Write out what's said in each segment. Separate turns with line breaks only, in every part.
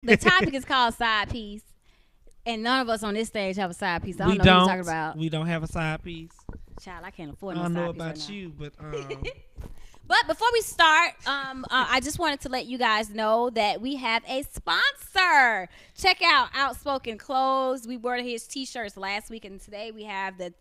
The topic is called side piece, and none of us on this stage have a side piece. I don't
We
know what
don't.
you're talking about.
We don't have a side piece.
Child, I can't afford
I
no
don't
side
know
piece
about
right now.
you, but
But before we start, I just wanted to let you guys know that we have a sponsor. Check out Outspoken Clothes. We wore his t-shirts last week, and today we have the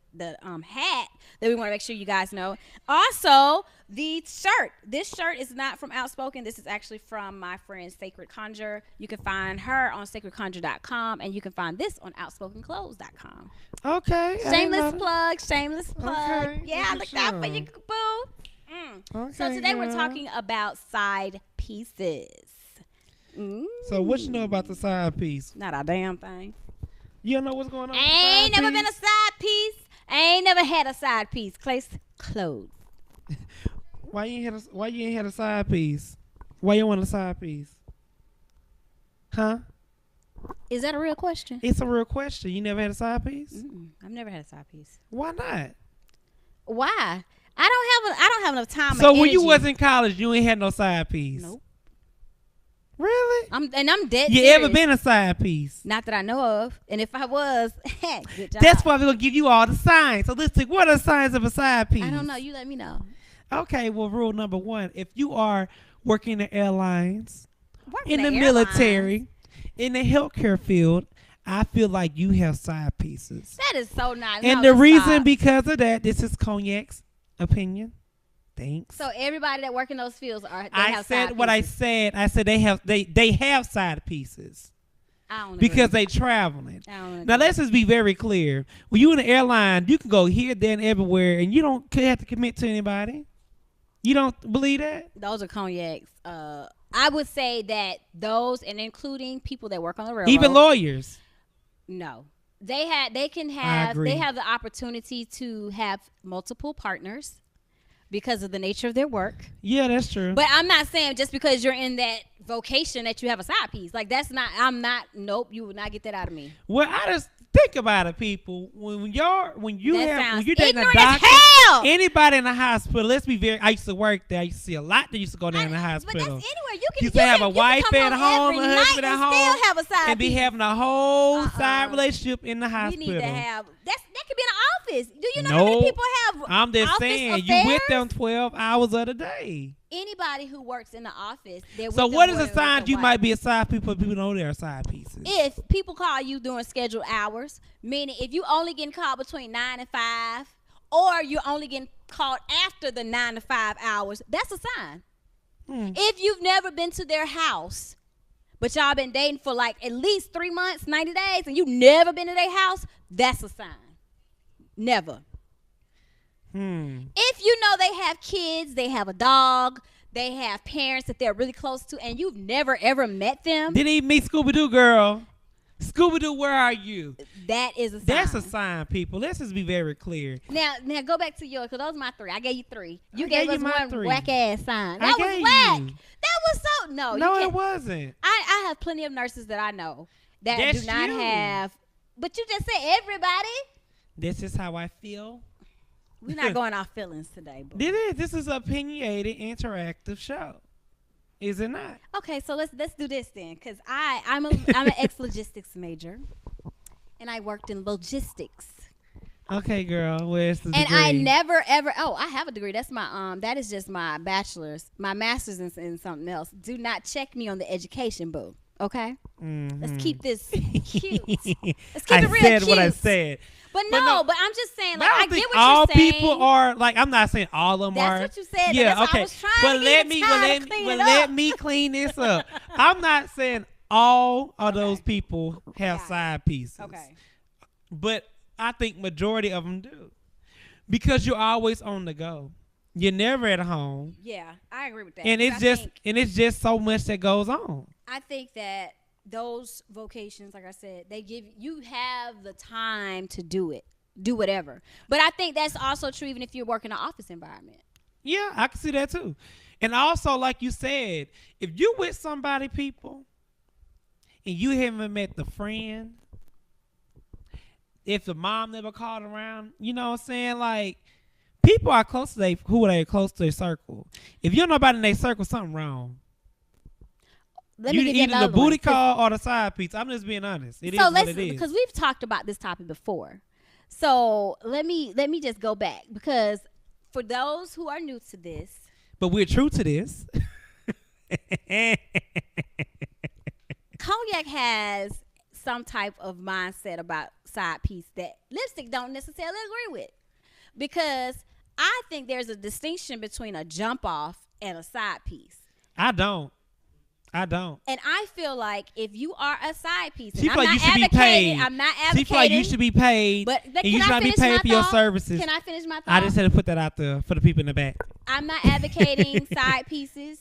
hat that we want to make sure you guys know. Also, the shirt. This shirt is not from Outspoken. This is actually from my friend Sacred Conjure. You can find her on sacredconjure.com, and you can find this on outspokenclothes.com.
okay.
Shameless plug. Shameless plug.
Okay,
Yeah,
for
look out for
sure.
you, boo.
Okay,
So today we're
girl.
talking about side pieces.
So what you know about the side piece?
Not a damn thing.
You don't know what's going on?
I
with the
ain't
side
never been a
piece?
side piece. I ain't never had a side piece. Clothes.
Why you ain't had a side piece? Why you want a side piece? Huh?
Is that a real question?
It's a real question. You never had a side piece?
I've never had a side piece.
Why not?
Why? I don't have enough time.
So
or
when you
energy.
was in college, you ain't had no side piece?
Nope.
Really?
I'm dead.
You
serious.
ever been a side piece?
Not that I know of. And if I was, good job.
That's why we're gonna give you all the signs. So let's take what are the signs of a side piece?
I don't know. You let me know.
Okay, well, rule number 1: if you are working in the airlines,
Working
in the
airlines.
military, in the healthcare field, I feel like you have side pieces.
That is so nice.
And
No,
the
let's
reason
stop.
because of that, this is Cognac's opinion. Thanks.
So everybody that work in those fields they
I
have
said
side
what I
pieces.
said. I said they have side pieces
I don't
because
agree.
they traveling.
I don't
Now
agree.
let's just be very clear. When you in the airline, you can go here, there, and everywhere, and you don't have to commit to anybody. You don't believe that?
Those are cognacs. I would say that those, and including people that work on the railroad,
Even lawyers.
no, they have
agree.
they have the opportunity to have multiple partners because of the nature of their work.
Yeah, that's true.
But I'm not saying just because you're in that vocation that you have a side piece. Like that's not. I'm not. Nope. You would not get that out of me.
Well, I just think about it, people. When you
That
have when
sounds
you're dating a
ignorant as
doctor,
hell.
anybody in the hospital. Let's be very. I used to work there. I used to see a lot that used to go down in the
But
hospital.
that's anywhere you can.
You can have a
you
wife
come
at home,
every
a husband
night
at
and
home,
still have a side
and be
piece.
having a whole
Uh-uh.
side relationship in the
We
hospital.
need to have that could be in an office. Do you know how many
No.
people have
I'm just
office
saying,
affairs?
you with them 12 hours of the day.
Anybody who works in the office, they're
So
with
what
them
is
more
a
than
sign
with
you
their
might
wife.
be a side piece, but people know they're side pieces?
If people call you during scheduled hours, meaning if you only getting called between 9 and 5, or you're only getting called after the 9 to 5 hours, that's a sign. If you've never been to their house, but y'all been dating for like at least 3 months, 90 days, and you never been to their house, that's a sign. Never. If you know they have kids, they have a dog, they have parents that they're really close to, and you've never ever met them,
Didn't even meet Scooby-Doo, girl. Scooby-Doo, where are you?
that is a sign.
That's a sign, people. Let's just be very clear.
Now go back to yours, because those are my 3. I gave you 3. You
I
gave
gave
us
you my
one
3.
whack-ass sign.
I
That was
gave
whack.
you.
That was so, no.
No,
you
it
can't.
wasn't.
I have plenty of nurses that I know that
That's
do not
you.
have, but you just said everybody.
This is how I feel.
We're not going off feelings today. Boo.
This is an opinionated, interactive show. Is it not?
Okay, so let's do this then, because I'm an ex-logistics major, and I worked in logistics.
Okay, girl. Where's the
And
degree?
I never ever. Oh, I have a degree. That's my that is just my bachelor's. My master's in something else. Do not check me on the education, boo. Okay. Let's keep this cute. Let's keep
I
it real
said
cute.
what I said.
But
But
no,
no,
but I'm just saying.
But
Like
I
I
don't
get
think
what
all
you're saying.
people are like. I'm not saying all of them
That's
are.
what you said.
Yeah,
That's why
okay.
I was trying
But
to
let
get
me,
the time
but
to
let me,
clean
but
it
let
up.
me clean this up. I'm not saying all of those people have
Got it.
side pieces.
Okay.
But I think majority of them do, because you're always on the go. You're never at home,
Yeah, I agree with that.
and it's just so much that goes on.
I think that those vocations, like I said, they give you have the time to do it, do whatever. But I think that's also true even if you work in an office environment.
Yeah, I can see that too. And also, like you said, if you with somebody, people, and you haven't met the friend, if the mom never called around, you know what I'm saying? Like, people are close to who are close to their circle. If you don't know about in their circle, something wrong.
let
You
me give you
either the
another one.
booty call or the side piece. I'm just being honest. It is
So
what it is.
because we've talked about this topic before. So let me just go back, because for those who are new to this,
But we're true to this.
Cognac has some type of mindset about side piece that Lipstick don't necessarily agree with, because I think there's a distinction between a jump off and a side piece.
I don't.
And I feel like if you are a side piece,
She
and
feel
I'm
like you
not
should be
advocating,
paid.
I'm not
She
advocating.
feel like you should be paid,
But
and you
can
should
I
not be
finish
paid
my
for your
thought?
services.
Can I finish my thought?
I just had to put that out there for the people in the back.
I'm not advocating side pieces,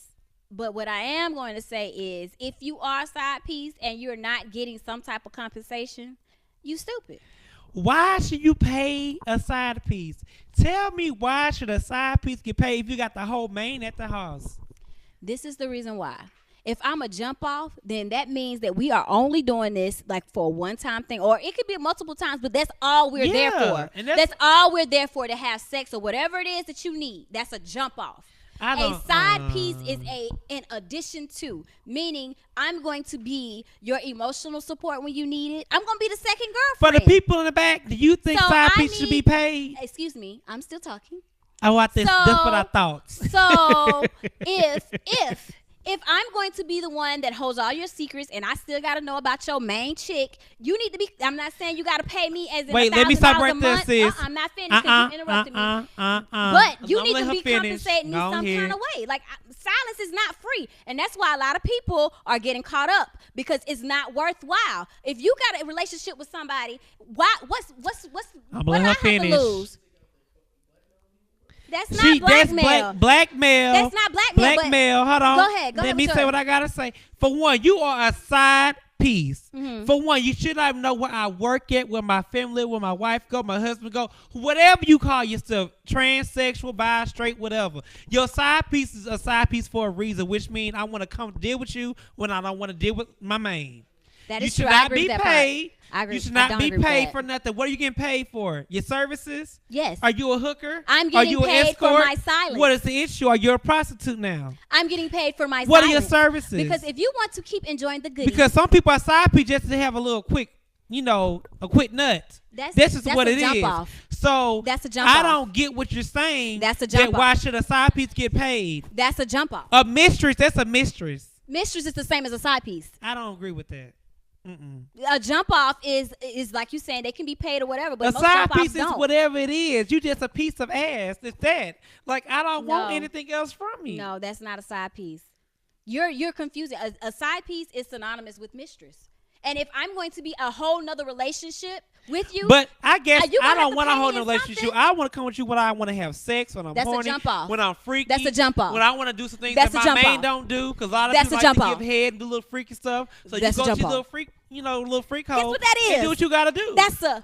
but what I am going to say is, if you are a side piece and you're not getting some type of compensation, you stupid.
Why should you pay a side piece? Tell me, why should a side piece get paid if you got the whole main at the house?
This is the reason why. If I'm a jump off, then that means that we are only doing this like for a one-time thing, or it could be multiple times, but that's all we're there for.
And
that's all we're there for, to have sex or whatever it is that you need. That's a jump off. A side piece is an addition to, meaning I'm going to be your emotional support when you need it. I'm going to be the second
For
girlfriend.
the people in the back, do you think side piece should be paid?
Excuse me, I'm still talking.
Oh, that's what I thought.
So if I'm going to be the one that holds all your secrets, and I still got to know about your main chick, you need to be. I'm not saying you got to pay me as in
Wait, let me stop right there,
month.
sis.
I'm not finished because you interrupted me. But you need to be compensating me some kind of way. Like, silence is not free, and that's why a lot of people are getting caught up, because it's not worthwhile. If you got a relationship with somebody, why? What do I have to lose? That's not blackmail.
That's blackmail.
That's not blackmail.
Blackmail. Hold on.
Go ahead.
Let me say what I gotta say. For one, you are a side piece. Mm-hmm. For one, you should not know where I work at, where my family, where my wife go, my husband go, whatever you call yourself, transsexual, bi, straight, whatever. Your side piece is a side piece for a reason, which means I want to come deal with you when I don't want to deal with my main.
That
you
is
should
true.
not be paid.
I agree.
You should not be paid for nothing. What are you getting paid for? Your services?
Yes.
Are you a hooker?
I'm getting paid for my silence.
What is the issue? Are you a prostitute now?
I'm getting paid for my silence.
What are your services?
Because if you want to keep enjoying the goodies.
Because some people are side piece just to have a little quick, a quick nut. That's just what it is.
Off.
So
that's a jump off.
I don't get what you're saying.
That's a jump off.
Why should a side piece get paid?
That's a jump off.
A mistress, that's a mistress.
Mistress is the same as a side piece.
I don't agree with that. Mm-mm.
A jump off is like you saying, they can be paid or whatever, but
a
most
side
jump offs
piece is
don't.
whatever it is. You just a piece of ass. It's that. Like, I don't want anything else from you.
No, that's not a side piece. You're confusing. A side piece is synonymous with mistress. And if I'm going to be a whole nother relationship with you,
but I guess I don't want a whole nother relationship.
Something?
I want to come with you when I want to have sex, when I'm
that's
horny,
a jump off.
when I'm freaky.
That's a jump off.
When I want to do some things
that's
that my main don't do, because a lot of people like to give head and do little freaky stuff. So
that's
you go to your
little
freak, little freak hole.
Guess what that is?
And do what you got to do.
That's a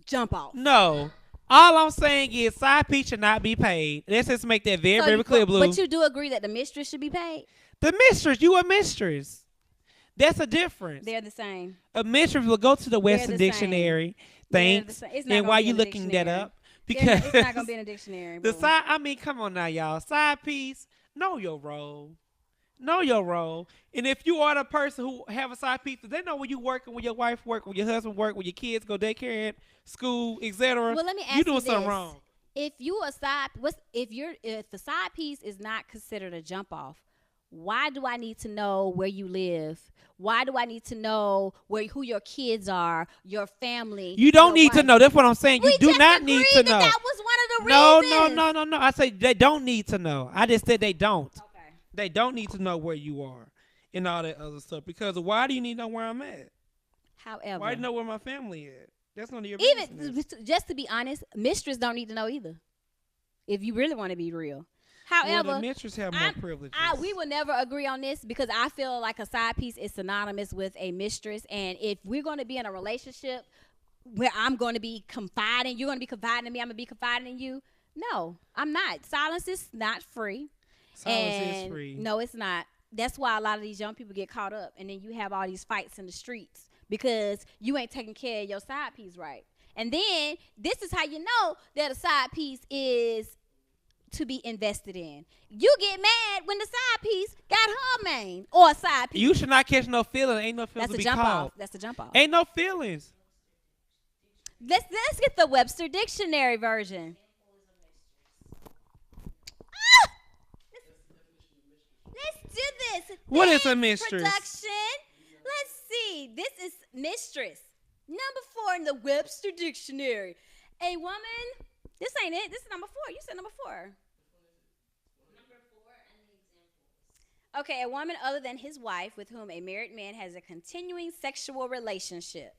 jump off.
No. All I'm saying is side piece should not be paid. Let's just make that very clear, Blue.
But you do agree that the mistress should be paid?
The mistress, you a mistress. That's a difference.
They're the same.
A mistress will go to the Western Dictionary. Thanks.
And
why you looking that up? Because
it's not gonna be in a dictionary.
The side. I mean, come on now, y'all. Side piece. Know your role. Know your role. And if you are the person who have a side piece, they know where you working, where your wife work, where your husband work, where your kids go daycare, school, etc.
Well, let me ask
you doing something wrong.
If you a side, if the side piece is not considered a jump off, why do I need to know where you live? Why do I need to know who your kids are, your family?
You don't need to know. That's what I'm saying. You do not need to know.
That was one of the
reasons. No. I say they don't need to know. I just said they don't.
Okay.
They don't need to know where you are and all that other stuff. Because why do you need to know where I'm at?
However.
Why do you know where my family is? That's none of your business.
Even just to be honest, mistress don't need to know either. If you really want to be real. However,
the mistress have more privileges.
We will never agree on this, because I feel like a side piece is synonymous with a mistress. And if we're going to be in a relationship where I'm going to be confiding, you're going to be confiding in me, I'm going to be confiding in you. No, I'm not. Silence is not free.
Silence is free.
No, it's not. That's why a lot of these young people get caught up, and then you have all these fights in the streets because you ain't taking care of your side piece right. And then this is how you know that a side piece is to be invested in. You get mad when the side piece got her main or a side piece.
You should not catch no feelings. Ain't no feelings
That's
to
a
be
jump
called.
off. That's a jump off.
Ain't no feelings.
Let's get the Webster Dictionary version. Ah! Let's do this.
What is a
Thanks,
mistress?
Production. Let's see. This is mistress. Number 4 in the Webster Dictionary. A woman. This ain't it. This is number 4. You said number 4. Okay, a woman other than his wife with whom a married man has a continuing sexual relationship.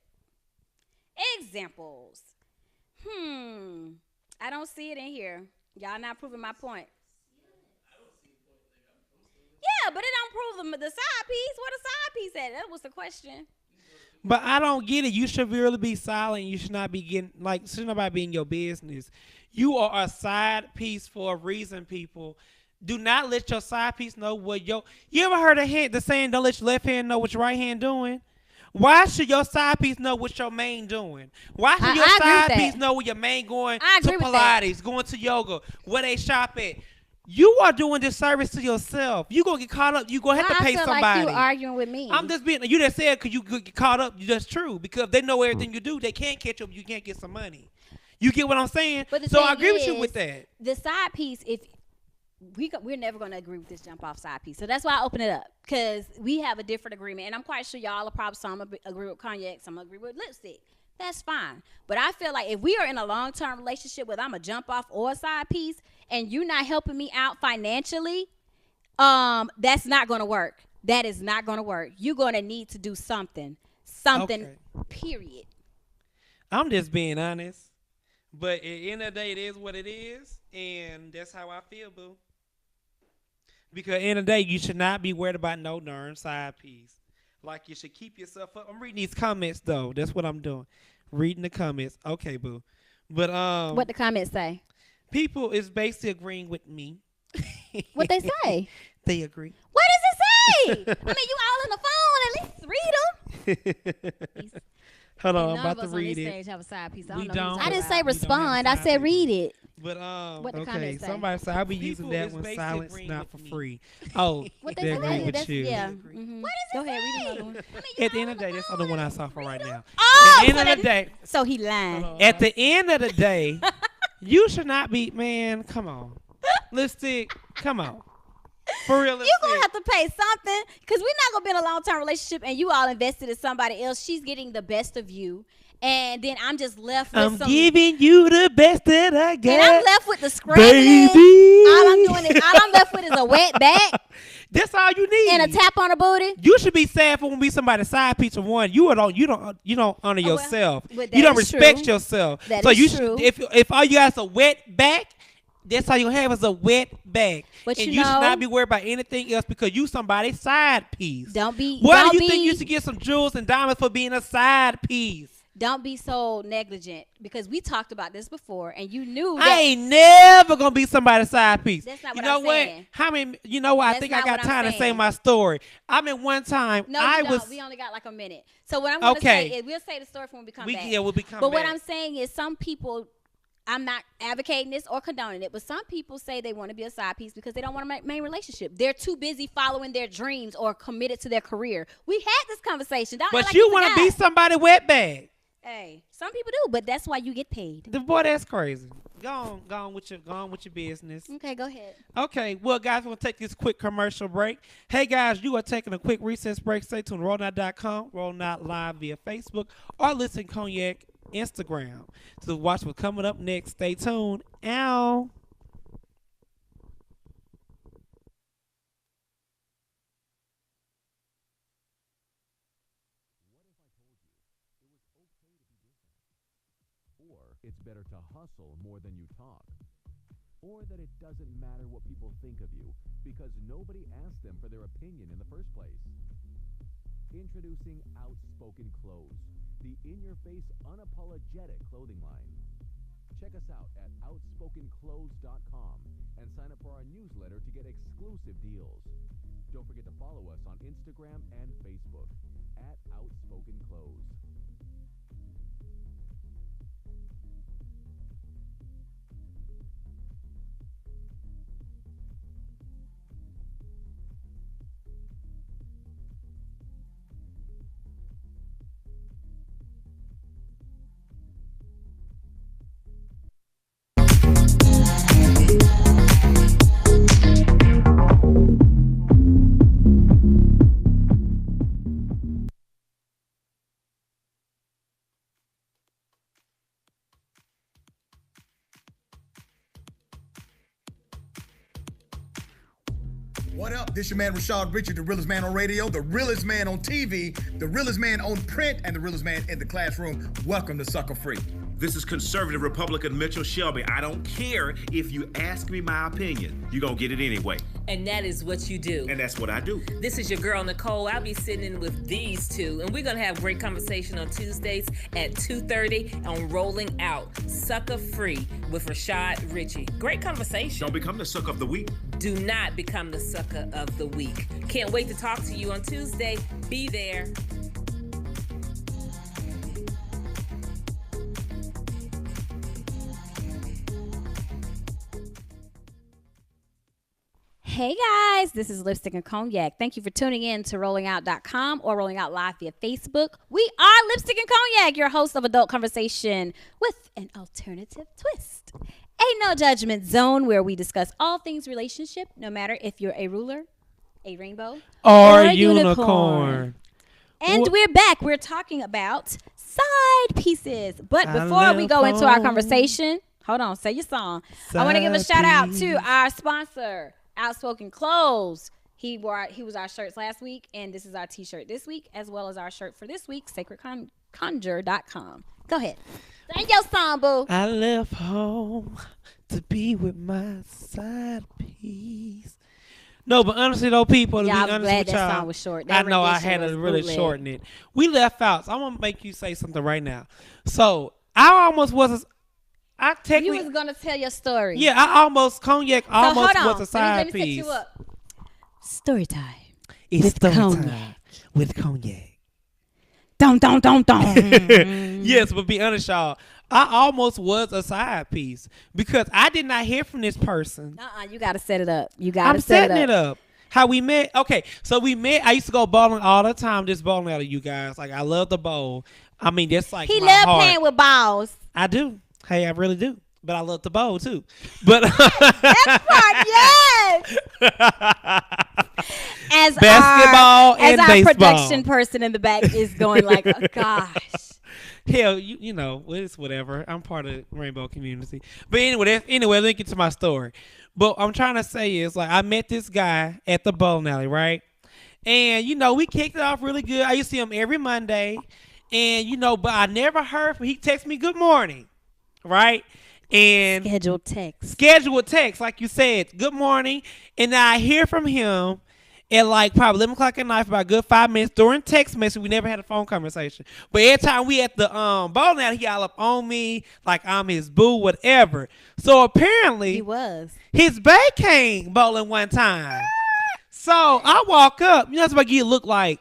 Examples. I don't see it in here. Y'all not proving my point. Yeah, but it don't prove the side piece. Where the side piece at? That was the question.
But I don't get it. You should really be silent. You should not be getting, like, should nobody be in your business. You are a side piece for a reason, people. Do not let your side piece know what your... You ever heard the saying, don't let your left hand know what your right hand doing? Why should your side piece know what your main doing? Why should your side piece know where your main going to Pilates, going to yoga, where they shop at? You are doing this service to yourself. You gonna get caught up. You gonna have to pay somebody.
I feel like you arguing with me.
I'm just being. You just said because you get caught up. That's true because they know everything you do. They can't catch up. You can't get some money. You get what I'm saying?
But
so I agree with you with that.
The side piece, if we're never gonna agree with this jump off side piece, so that's why I open it up because we have a different agreement, and I'm quite sure y'all are probably some agree with cognac, some agree with lipstick. That's fine. But I feel like if we are in a long-term relationship where I'm a jump off or a side piece and you're not helping me out financially, that's not going to work. That is not going to work. You're going to need to do something. Okay. Period.
I'm just being honest. But at the end of the day, it is what it is. And that's how I feel, boo. Because at the end of the day, you should not be worried about no darn side piece. Like, you should keep yourself up. I'm reading these comments, though. That's what I'm doing. Reading the comments. Okay, boo. But
what the comments say?
People is basically agreeing with me.
What they say?
They agree.
What does it say? I mean, you all on the phone. At least read them.
Hold on, I'm about to read it.
Stage have a side piece.
We don't.
I didn't say respond. I said read it.
But
what the
okay,
say?
Somebody said I'll be using that when silence not for free. Oh,
what
they agree with you.
Yeah. Mm-hmm. What is it? Go ahead, read another one.
At the end of the day, that's the only one I saw for right now.
Oh,
at the end of the day.
So he lying.
At the end of the day, you should not be. Man, come on, lipstick. Come on. For real,
you're going to have to pay something because we're not going to be in a long-term relationship and you all invested in somebody else. She's getting the best of you. And then I'm just left with
giving you the best that I got.
And I'm left with the scrambling.
Baby.
All I'm left with is a wet back.
That's all you need.
And a tap on the booty.
You should be sad for when be somebody's side piece of one. You don't honor yourself. Well, you don't respect yourself.
That is true.
If all you got is a wet back, that's all you have is a wet back.
But
and you should not be worried about anything else because you somebody's side piece.
Don't be.
Why do you think you should get some jewels and diamonds for being a side piece?
Don't be so negligent because we talked about this before and you knew that
I ain't never gonna be somebody's side piece.
That's not what I'm saying.
How many? You know what? I think I got time to say my story. I mean, one time
we only got like a minute. So what I'm gonna say is we'll say the story when we come back.
Yeah, we'll be coming back.
But what I'm saying is some people. I'm not advocating this or condoning it, but some people say they want to be a side piece because they don't want a main relationship. They're too busy following their dreams or committed to their career. We had this conversation.
But you want to be somebody wet bag.
Hey, some people do, but that's why you get paid.
The boy, that's crazy. Go on with your business.
Okay, go ahead.
Okay, well, guys, we're going to take this quick commercial break. Hey, guys, you are taking a quick recess break. Stay tuned to RollNout.com, RollNout Live via Facebook, or listen Cognac Instagram. So watch what's coming up next. Stay tuned. Ow.
It's better to hustle more than you talk. Or that it doesn't matter what people think of you because nobody asked them for their opinion in the first place. Introducing Outspoken Clothes, the in-your-face, unapologetic clothing line. Check us out at outspokenclothes.com and sign up for our newsletter to get exclusive deals. Don't forget to follow us on Instagram and Facebook at Outspoken Clothes.
What up? This your man Rashad Richard, the realest man on radio, the realest man on TV, the realest man on print, and the realest man in the classroom. Welcome to Sucker Free.
This is conservative Republican Mitchell Shelby. I don't care if you ask me my opinion. You're going to get it anyway.
And that is what you do.
And that's what I do.
This is your girl, Nicole. I'll be sitting in with these two, and we're going to have great conversation on Tuesdays at 2:30 on Rolling Out, Sucker Free with Rashad Richey. Great conversation.
Don't become the sucker of the week.
Do not become the sucker of the week. Can't wait to talk to you on Tuesday. Be there.
Hey guys, this is Lipstick and Cognac. Thank you for tuning in to rollingout.com or Rolling Out Live via Facebook. We are Lipstick and Cognac, your host of adult conversation with an alternative twist. A no judgment zone where we discuss all things relationship, no matter if you're a ruler, a rainbow,
or a unicorn.
And we're back. We're talking about side pieces. But before we go into our conversation, hold on, say your song. I want to give a shout out to our sponsor, Outspoken Clothes. He was our shirts last week, and this is our t-shirt this week, as well as our shirt for this week, sacredconjure.com. Go ahead. Thank your song, boo.
I left home to be with my side piece. No, but honestly though, people, to be
I'm
honest
glad
with
that
y'all,
song was short.
I
That
know I
rendition
had
was
to really
bootleg.
shorten it. We left out. So I'm gonna make you say something right now. So I almost was. I technically.
You was gonna tell your story.
Yeah, Cognac almost was a side
let me
piece.
set you up. Story time.
It's
with
story
Cognac.
time with Cognac.
Dum dum dum dum.
Yes, but be honest, y'all. I almost was a side piece because I did not hear from this person.
You gotta set it up.
I'm setting it up. How we met? Okay, so we met. I used to go bowling all the time. Just bowling out of you guys. Like I love the bowl. I mean, that's like
He
my
loved
heart.
playing with balls.
I do. Hey, I really do. But I love the bowl too. But
That part, yes. As
basketball and
our
baseball.
production person in the back is going like, oh, gosh.
Hell, you know, it's whatever. I'm part of the rainbow community. But anyway, let's get to my story. But what I'm trying to say is, like, I met this guy at the bowling alley, right? And, you know, we kicked it off really good. I used to see him every Monday. And, you know, but I never heard from him. He texted me good morning, right? And
Scheduled text,
like you said, good morning. And I hear from him at like probably 11 o'clock at night for about a good 5 minutes during text message. We never had a phone conversation. But every time we at the bowling alley, he all up on me like I'm his boo, whatever. So apparently
he was.
His bae came bowling one time. So I walk up. You know what he look like?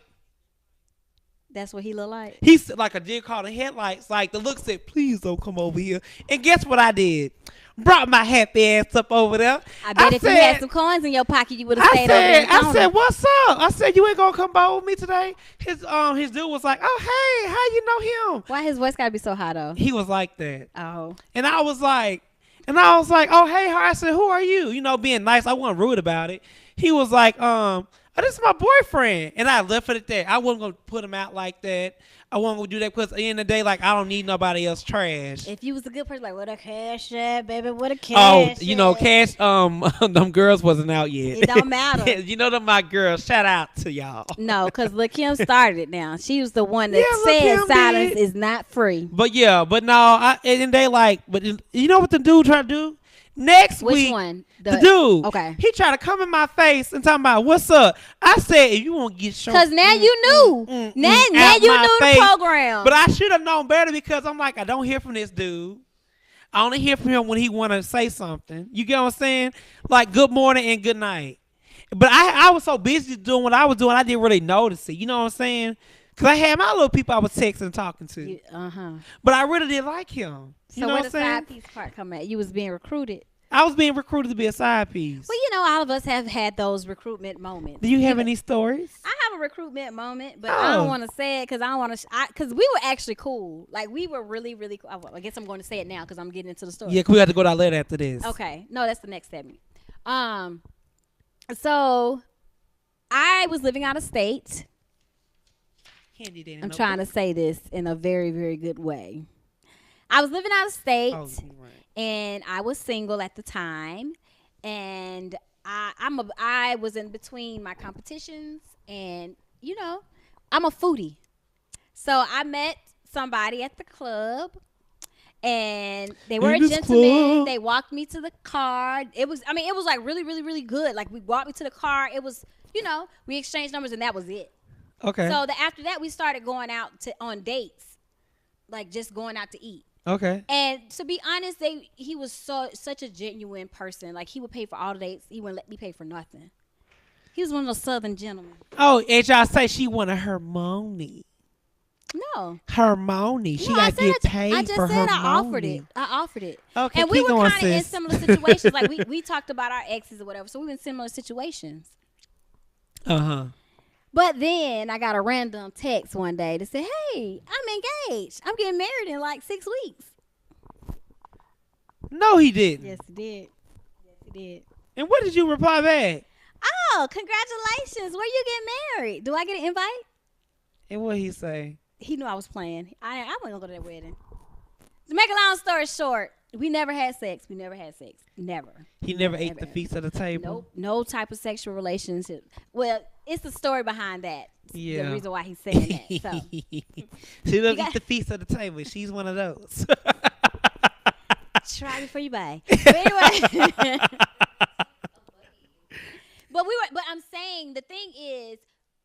That's what he looked like.
He's like a deer caught in headlights. Like the look said, please don't come over here. And guess what I did? Brought my happy ass up over there.
I bet if you had some coins in your pocket, you would have stayed over there.
I said, what's up? I said, you ain't gonna come bowl with me today? His dude was like, oh hey, how you know him?
Why his voice gotta be so high though?
He was like that.
Oh.
And I was like, oh hey, I said, who are you? You know, being nice. I wasn't rude about it. He was like, oh, this is my boyfriend. And I left it at that. I wasn't going to put him out like that. I wasn't going to do that because at the end of the day, like, I don't need nobody else trash.
If you was a good person, like, what a cash at, baby, what a cash
you know, cash, them girls wasn't out yet.
It don't matter.
You know them my girls. Shout out to y'all.
No, because Lil' Kim started it now. She was the one that said silence is not free.
But yeah, but no, and they like, but you know what the dude tried to do? Next
Which
week,
one?
The dude.
Okay.
He tried to come in my face and talking about what's up. I said, if you want to get shown.
Because now you knew. Now you knew the program.
But I should have known better because I'm like, I don't hear from this dude. I only hear from him when he want to say something. You get what I'm saying? Like, good morning and good night. But I was so busy doing what I was doing, I didn't really notice it. You know what I'm saying? Because I had my little people I was texting and talking to. But I really didn't like him. You know
where
what I'm
the
saying?
side piece part come at? You was being recruited.
I was being recruited to be a side piece.
Well, you know, all of us have had those recruitment moments.
Do you have any stories?
I have a recruitment moment, but I don't want to say it because I don't want to. Because we were actually cool. Like, we were really, really cool. I guess I'm going to say it now because I'm getting into the story.
Yeah, we have to go to our letter after this.
Okay. No, that's the next segment. So I was living out of state. I'm trying to say this in a very, very good way. I was living out of state.
Oh, right.
And I was single at the time, and I was in between my competitions, and I'm a foodie. So I met somebody at the club, and they were a
this
gentleman.
club.
They walked me to the car. It was like really, really, really good. Like, we walked me to the car. It was, we exchanged numbers, and that was it.
Okay.
So after that, we started going out on dates, like just going out to eat.
Okay.
And to be honest, he was such a genuine person. Like, he would pay for all the dates. He wouldn't let me pay for nothing. He was one of those Southern gentlemen.
Oh, and y'all say she wanted her money.
No.
Her money. She
No,
got to get paid
I just
for
said
her
I
money.
offered it. I offered it.
Okay,
and we
keep
were
going,
kind of in
sis.
similar situations. Like, we talked about our exes or whatever. So we were in similar situations.
Uh-huh.
But then I got a random text one day that said, hey, I'm engaged. I'm getting married in like 6 weeks.
No, he didn't.
Yes, he did. Yes, he did.
And what did you reply back?
Oh, congratulations. Where you getting married? Do I get an invite?
And what he say?
He knew I was playing. I wasn't going to go to that wedding. To make a long story short, we never had sex. Never.
He never ate the feast at the table?
Nope. No type of sexual relationship. Well, it's the story behind that.
Yeah.
The reason why he's saying that. So.
She doesn't eat the feast at the table. She's one of those.
Try before you buy. But anyway. But I'm saying, the thing is,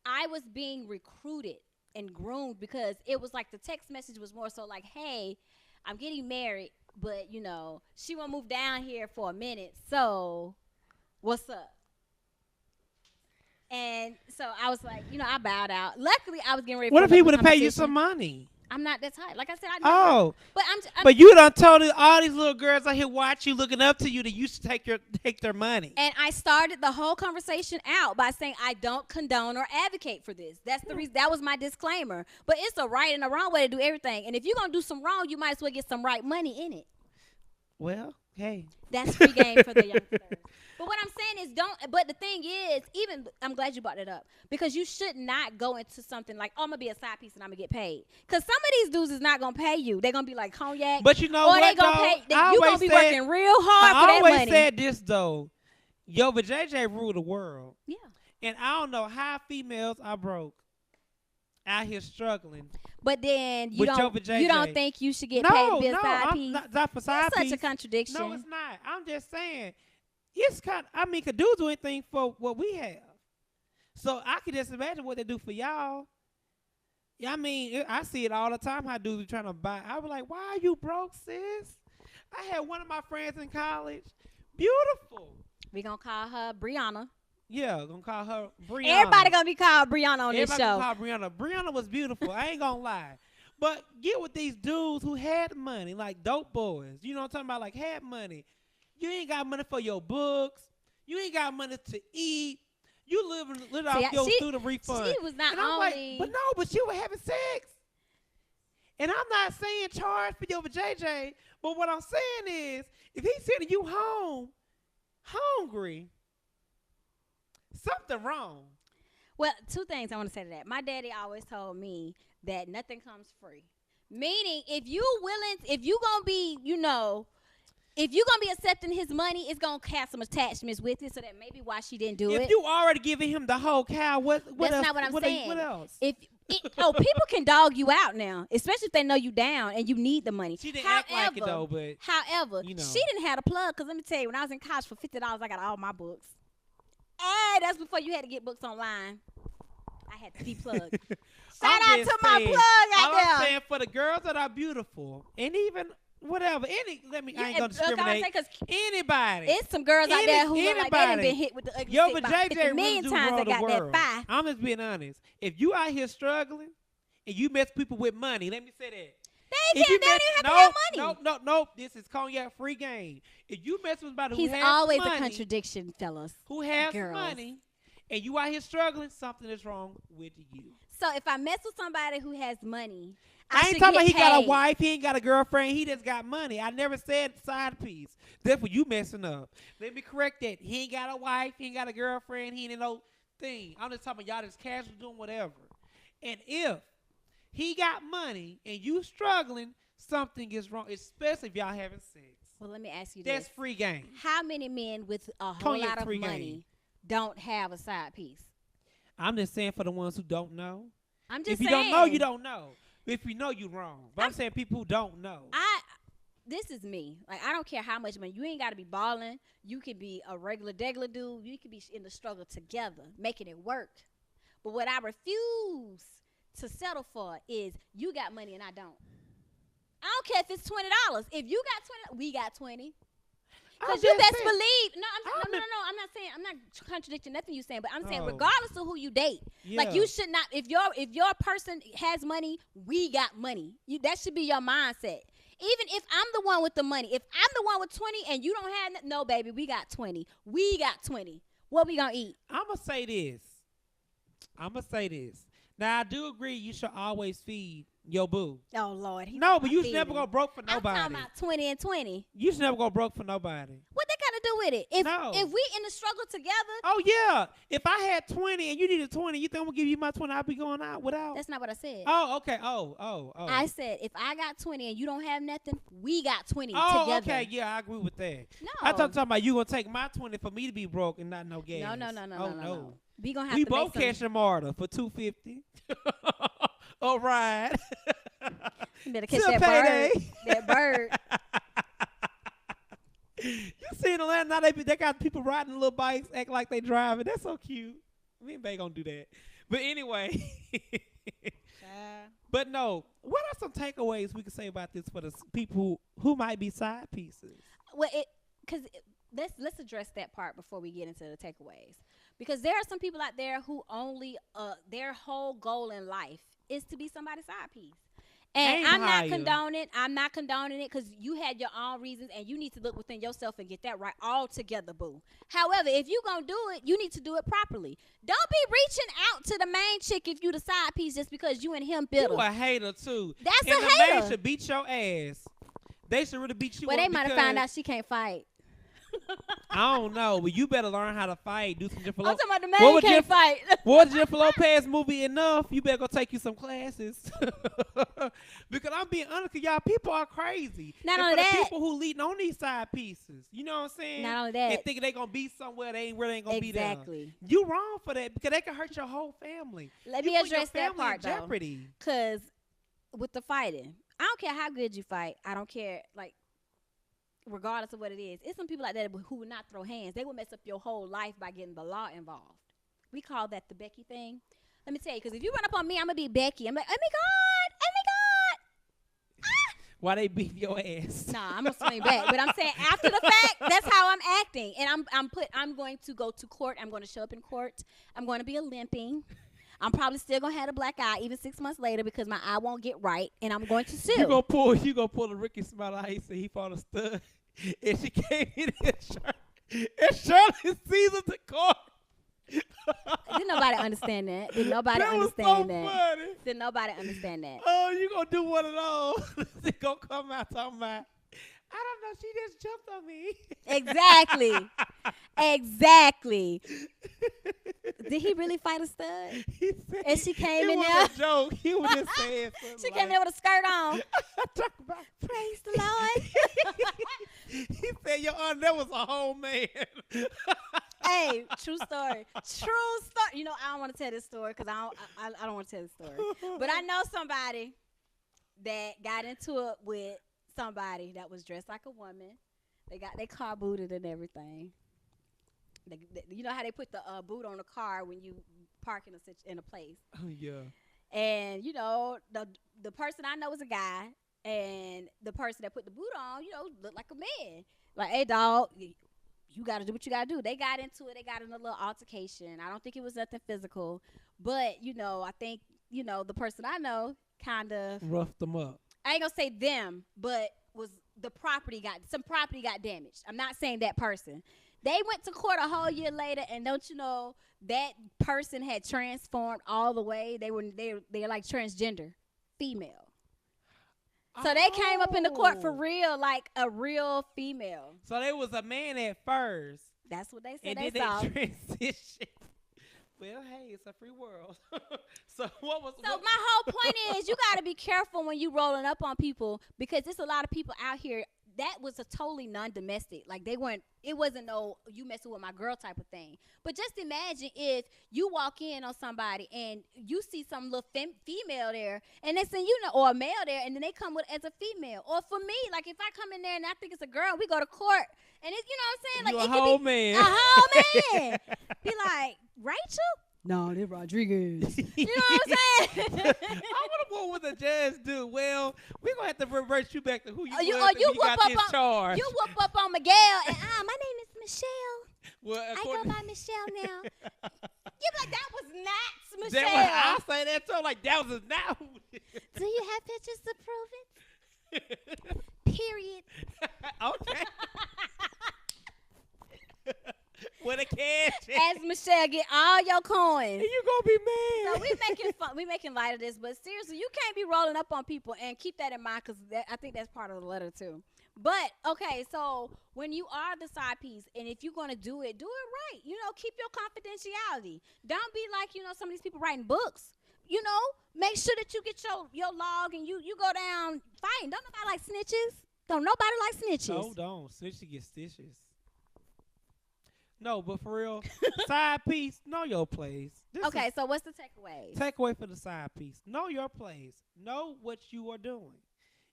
I was being recruited and groomed, because it was like the text message was more so like, hey, I'm getting married, but she won't move down here for a minute. So what's up? And so I was like, I bowed out. Luckily, I was getting ready.
What
for
if he would have paid you
competition.
some money?
I'm not that type. Like I said, I never.
Oh,
But
but you done told all these little girls out here watch you, looking up to you, that you should take their money.
And I started the whole conversation out by saying I don't condone or advocate for this. That's the reason. That was my disclaimer. But it's a right and a wrong way to do everything. And if you're gonna do some wrong, you might as well get some right money in it.
Well, hey,
that's free game for the youngsters. But what I'm saying is, don't. But the thing is, I'm glad you brought it up, because you should not go into something like, oh, I'm gonna be a side piece and I'm gonna get paid. Because some of these dudes is not gonna pay you. They're gonna be like Cognac.
But you know
or
what?
They gonna pay. You gonna be working real hard for that money.
I always said this though. Yo, but JJ ruled the world.
Yeah.
And I don't know how females are broke out here struggling.
But then you don't think you should get paid to be a side piece?
Not for side
That's
piece.
such a contradiction.
No, it's not. I'm just saying, it's kind. Could dudes do anything for what we have? So I can just imagine what they do for y'all. Yeah, I see it all the time. How dudes be trying to buy. I was like, why are you broke, sis? I had one of my friends in college, beautiful.
We gonna call her Brianna.
Yeah, gonna call her Brianna.
Everybody gonna be called Brianna on this show.
Everybody gonna call Brianna. Brianna was beautiful. I ain't gonna lie. But get with these dudes who had money, like dope boys. You know what I'm talking about? Like, had money. You ain't got money for your books. You ain't got money to eat. You live off your student refund.
She was not
and I'm
only.
like, but she was having sex. And I'm not saying charge for your JJ. But what I'm saying is, if he's sending you home hungry, something wrong.
Well, two things I want to say to that. My daddy always told me that nothing comes free. Meaning, if you're gonna be, if you're gonna be accepting his money, it's gonna have some attachments with it, so that maybe why she didn't do it.
If you already giving him the whole cow, what
That's
else?
not what I'm saying.
What else?
People can dog you out now, especially if they know you down and you need the money.
She didn't act like it though, but
however, she didn't have a plug, because let me tell you, when I was in college for $50, I got all my books. Hey, that's before you had to get books online. I had to be plugged. Shout out to my plug out there.
I'm saying, for the girls that are beautiful, and even whatever, I ain't gonna discriminate. Anybody.
It's some girls out there who look like they done been hit with the ugly
Yo,
stick
but
about
JJ
50 million
really do
times.
rule
They
the
got
world.
that fire.
I'm just being honest. If you out here struggling and you mess people with money, let me say that.
They don't even have to have money.
No. This is Cognac free game. If you mess with somebody who has money.
He's always a contradiction, fellas.
Who has money, and you out here struggling, something is wrong with you.
So if I mess with somebody who has money,
I ain't talking about he got a wife, he ain't got a girlfriend, he just got money. I never said side piece. That's what you messing up. Let me correct that. He ain't got a wife, he ain't got a girlfriend, he ain't no thing. I'm just talking about y'all just casual doing whatever. And if he got money and you struggling, something is wrong, especially if y'all having sex.
Well, let me ask you
That's
this.
free game.
How many men with a whole
Cognac
lot of
free
money
game.
don't have a side piece?
I'm just saying for the ones who don't know.
I'm just
If you
saying.
don't know, you don't know. If you know, you're wrong. But I'm saying people who don't know.
This is me. Like, I don't care how much money. You ain't got to be balling. You can be a regular dude. You can be in the struggle together, making it work. But what I refuse to settle for is you got money and I don't. I don't care if it's $20. If you got 20, we got 20. Because you best believe. No, I'm not saying. I'm not contradicting nothing you saying. But I'm saying regardless of who you date, like you should not. If your person has money, we got money. That should be your mindset. Even if I'm the one with the money, if I'm the one with 20 and you don't have no, baby, we got 20. We got 20. What we gonna eat?
I'm gonna say this. Now I do agree you should always feed your boo.
Oh Lord,
no, but you should never go broke for nobody.
I'm talking about 20 and 20.
You should never go broke for nobody.
What they got to do with it? If we in the struggle together.
Oh yeah, if I had 20 and you needed 20, you think I'm gonna give you my 20? I'll be going out without.
That's not what I said.
Oh okay. Oh.
I said if I got 20 and you don't have nothing, we got 20
together.
together.
Okay, yeah, I agree with that.
No,
I talking about you gonna take my 20 for me to be broke and not no gas.
No. We gonna have
we
to
both
make
catch a martyr for $250. All right.
You better catch that bird. That bird.
You see in Atlanta now they got people riding little bikes, act like they driving. That's so cute. Me and Bay gonna do that. But anyway. But no, what are some takeaways we can say about this for the people who might be side pieces?
Well, let's address that part before we get into the takeaways. Because there are some people out there who only their whole goal in life is to be somebody's side piece. And I'm not condoning it because you had your own reasons and you need to look within yourself and get that right all together, boo. However, if you going to do it, you need to do it properly. Don't be reaching out to the main chick if you the side piece just because you and him bitter.
You a hater, too.
That's
and
a hater.
The man should beat your ass. They should really beat you up.
Well, they might have found out she can't fight.
I don't know, but you better learn how to fight. Do some Jennifer Lopez.
I'm talking about the man can't fight.
What was Jennifer Lopez movie Enough? You better go take you some classes. Because I'm being honest with y'all, people are crazy.
Not
and
only
for
that,
the people who leading on these side pieces, you know what I'm saying?
Not only that,
and thinking they gonna be somewhere they really ain't gonna be there.
Exactly.
You wrong for that because they can hurt your whole family.
Let me address that part
in jeopardy.
Because with the fighting, I don't care how good you fight. I don't care regardless of what it is. It's some people like that who would not throw hands. They would mess up your whole life by getting the law involved. We call that the Becky thing. Let me tell you, because if you run up on me, I'm going to be Becky. I'm like, oh, my God. Ah!
Why they beat your ass?
Nah, I'm going to swing back. But I'm saying after the fact, that's how I'm acting. And I'm going to go to court. I'm going to show up in court. I'm going to be limping. I'm probably still going to have a black eye even 6 months later because my eye won't get right. And I'm going to sue.
You gonna pull the Ricky Smile out. He said he fought a stud. And she came in his shirt. And Shirley Caesar to court.
Didn't nobody understand that? Did nobody understand that?
Funny.
Did nobody understand that?
Oh, you gonna do one of those? She gonna come out talking about, I don't know, she just jumped on me. Exactly. Did he really fight a stud? He said,
and she came in there.
It was a joke. He was just saying something.
She came in with a skirt on.
Talk about
praise the Lord.
He said, Your Honor, that was a whole man.
Hey, true story. You know, I don't want to tell this story because I don't want to tell this story. But I know somebody that got into it with somebody that was dressed like a woman. They got their car booted and everything. You know how they put the boot on the car when you park in a place.
Oh yeah.
And you know the person I know is a guy, and the person that put the boot on, you know, looked like a man. Like, hey dog, you got to do what you got to do. They got into it. They got in a little altercation. I don't think it was nothing physical, but you know, I think the person I know kind of
roughed them up.
I ain't gonna say them, but some property got damaged. I'm not saying that person. They went to court a whole year later, and don't you know that person had transformed all the way. They're like transgender, female. So they came up in the court for real, like a real female.
So they was a man at first.
That's what they said.
And
they
then
saw.
they transition. Well, hey, it's a free world. So my whole
point is you got to be careful when you rolling up on people because there's a lot of people out here that was a totally non-domestic. Like it wasn't no you messing with my girl type of thing. But just imagine if you walk in on somebody and you see some little female there, and they say or a male there, and then they come with as a female. Or for me, like if I come in there and I think it's a girl, we go to court, and it's what I'm saying, like
you
it
a
could
whole
be
man.
a whole man. Be like, Rachel? No, they're Rodriguez. You know what I'm saying?
I wonder what would the judge do. Well, we're gonna have to revert you back to who you was
you
you
whoop
got
up
this
on
charge.
you whoop up on Miguel, and my name is Michelle.
Well,
I go by Michelle now. You be like, that was not Michelle.
I say that too. Like that was not.
Do you have pictures to prove it? Period.
Okay. With a cash.
As Michelle get all your coins.
You gonna be mad.
So we making fun, we making light of this, but seriously, you can't be rolling up on people, and keep that in mind because I think that's part of the letter too. But okay, so when you are the side piece, and if you're gonna do it right. Keep your confidentiality. Don't be like some of these people writing books. Make sure that you get your log and you go down fighting. Don't nobody like snitches. Don't nobody like snitches.
No, don't. Snitches get stitches. No, but for real, side piece, know your place.
Okay, so what's the takeaway?
Takeaway for the side piece. Know your place. Know what you are doing.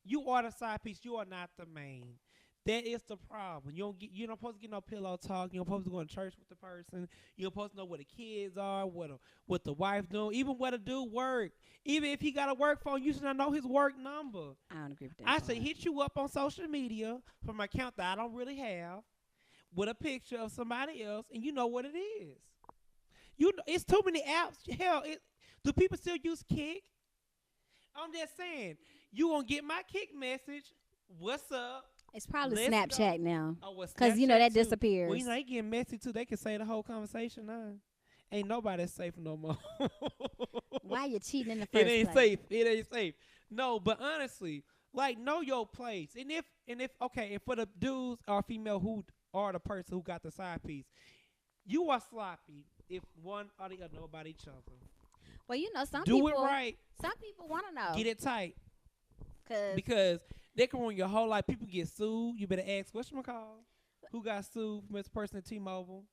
You are the side piece. You are not the main. That is the problem. You're not supposed to get no pillow talk. You're supposed to go to church with the person. You're supposed to know where the kids are, what the wife doing, even where the dude work. Even if he got a work phone, you should not know his work number.
I don't agree with that.
I say hit you up on social media from an account that I don't really have with a picture of somebody else, and you know what it is. It's too many apps. Hell, do people still use Kick? I'm just saying, you gonna get my Kick message. What's up?
It's probably
Let's
Snapchat
go.
now.
Oh, well,
because
Snapchat
that
too.
disappears.
Well, they getting messy too. They can say the whole conversation now. Ain't nobody safe no more.
Why you cheating in the first place?
It ain't safe. It ain't safe. No, but honestly, like know your place. And if for the dudes or female who are the person who got the side piece, you are sloppy if one or the other know about each other.
Well, some
do
people
it right.
Some people want to know.
Get it tight. Because they can ruin your whole life. People get sued. You better ask whatchamacall. Who got sued from this person at T-Mobile?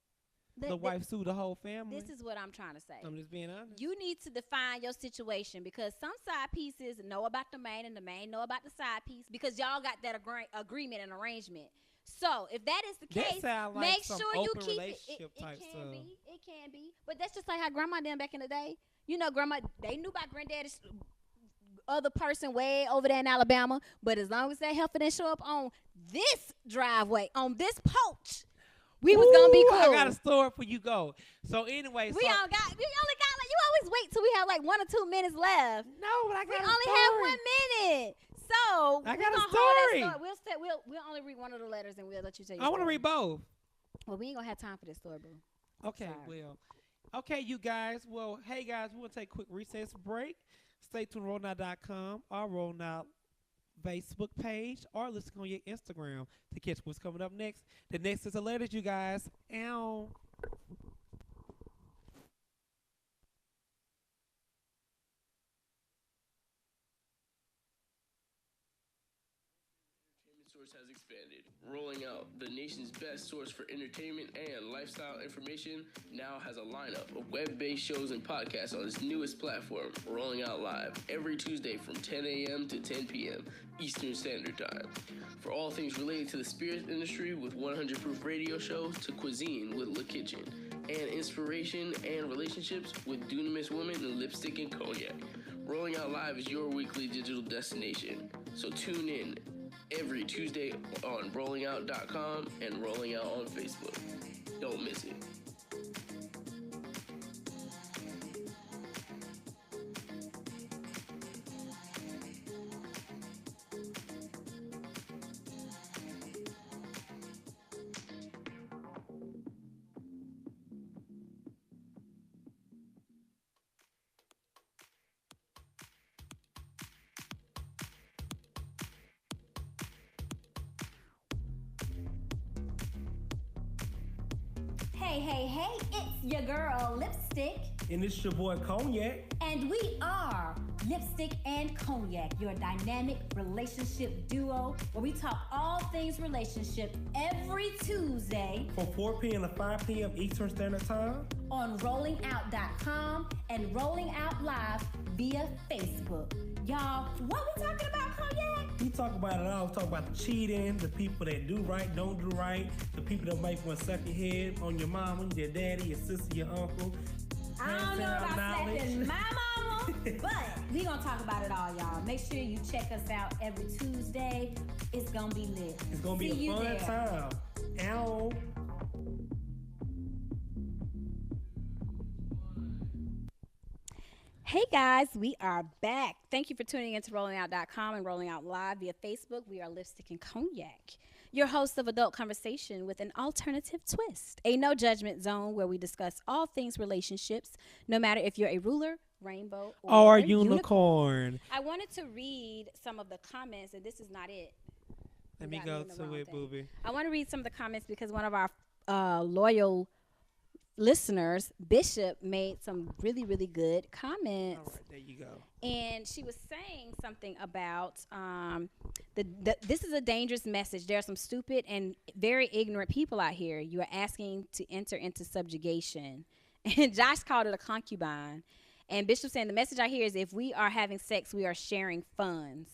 The wife sued the whole family.
This is what I'm trying to say.
I'm just being honest.
You need to define your situation because some side pieces know about the main and the main know about the side piece because y'all got that agreement and arrangement. So if that is the case,
like
make sure you keep it.
It
Can be. But that's just like how grandma did back in the day. Grandma, they knew about granddaddy's other person way over there in Alabama. But as long as that heifer didn't show up on this driveway, on this porch, we was gonna be cool.
I got a story for you. Go. So anyway,
we only got like you always wait till we have like 1 or 2 minutes left.
No, but I got
we
a
only
story.
have 1 minute. So
I got a
story.
story.
We'll only read one of the letters and we'll let you tell your
I want to
story.
read both.
Well, we ain't gonna have time for this story, boo.
Okay, okay, you guys. Well, hey guys, we'll take a quick recess break. Stay tuned rollnow.com or Rollnow Facebook page or listen on your Instagram to catch what's coming up next. The next is the letters, you guys. Ow.
Source has expanded. Rolling Out, the nation's best source for entertainment and lifestyle information, now has a lineup of web-based shows and podcasts on its newest platform, Rolling Out Live, every Tuesday from 10 a.m. to 10 p.m. Eastern Standard Time. For all things related to the spirits industry with 100 Proof Radio shows to cuisine with La Kitchen, and inspiration and relationships with Dunamis Woman and Lipstick and Cognac. Rolling Out Live is your weekly digital destination, so tune in every Tuesday on rollingout.com and Rolling Out on Facebook. Don't miss it.
Hey, it's your girl, Lipstick.
And it's your boy, Cognac.
And we are Lipstick and Cognac, your dynamic relationship duo, where we talk all things relationship every Tuesday
from 4 p.m. to 5 p.m. Eastern Standard Time
on rollingout.com and Rolling Out Live via Facebook. Y'all, what we talking about, Cognac?
We talk about it all. We talk about the cheating, the people that do right, don't do right, the people that might want to suck your head on your mama, your daddy, your sister, your uncle.
I don't know about sucking my mama, but we gonna talk about it all, y'all. Make sure you check us out every Tuesday. It's gonna be lit.
It's gonna be a fun time. Ow.
Hey guys, we are back. Thank you for tuning into rollingout.com and Rolling Out Live via Facebook. We are Lipstick and Cognac, your host of adult conversation with an alternative twist, a no judgment zone where we discuss all things relationships, no matter if you're a ruler, rainbow, or
unicorn.
I wanted to read some of the comments, and this is not it.
Let me go to it, booby.
I want to read some of the comments because one of our loyal listeners, Bishop, made some really, really good comments.
All right, there you go.
And she was saying something about this is a dangerous message. There are some stupid and very ignorant people out here. You are asking to enter into subjugation. And Josh called it a concubine. And Bishop saying the message I hear is if we are having sex, we are sharing funds.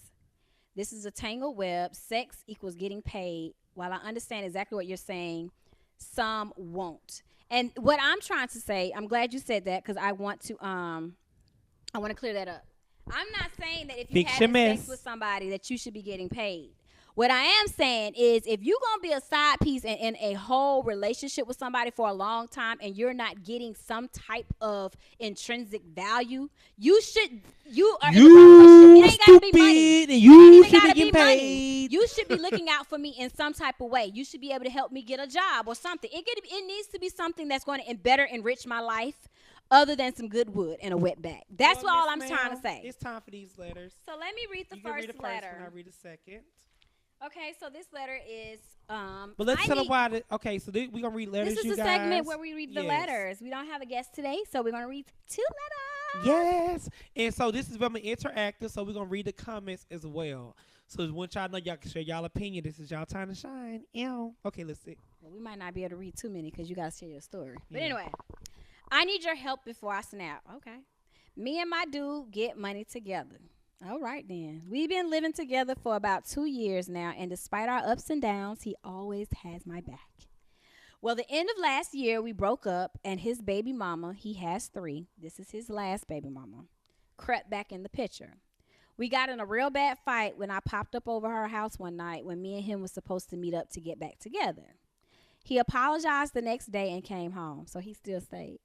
This is a tangled web. Sex equals getting paid. While I understand exactly what you're saying, some won't. And what I'm trying to say, I'm glad you said that because I want to clear that up. I'm not saying that if you have sex with somebody that you should be getting paid. What I am saying is if you're going to be a side piece in a whole relationship with somebody for a long time and you're not getting some type of intrinsic value, you should it ain't gotta be money.
And you should be getting paid.
You should be looking out for me in some type of way. You should be able to help me get a job or something. It needs to be something that's going to better enrich my life other than some good wood and a wet back. That's all I'm trying to say.
It's time for these letters.
So let me read the
you
first
read the
letter.
First one, I read the second.
Okay, so this letter is
but let's tell them why. Okay, so we're gonna read letters.
This is
a
segment where we read the letters. We don't have a guest today, so we're gonna read 2 letters.
Yes, and so this is very interactive. So we're gonna read the comments as well. So once y'all know, y'all can share y'all opinion. This is y'all time to shine. Ew. Okay, let's see.
Well, we might not be able to read too many because you gotta share your story. But anyway, I need your help before I snap. Okay, me and my dude get money together. All right, then. We've been living together for about 2 years now, and despite our ups and downs, he always has my back. Well, the end of last year, we broke up, and his baby mama, he has 3, this is his last baby mama, crept back in the picture. We got in a real bad fight when I popped up over her house one night when me and him was supposed to meet up to get back together. He apologized the next day and came home, so he still stayed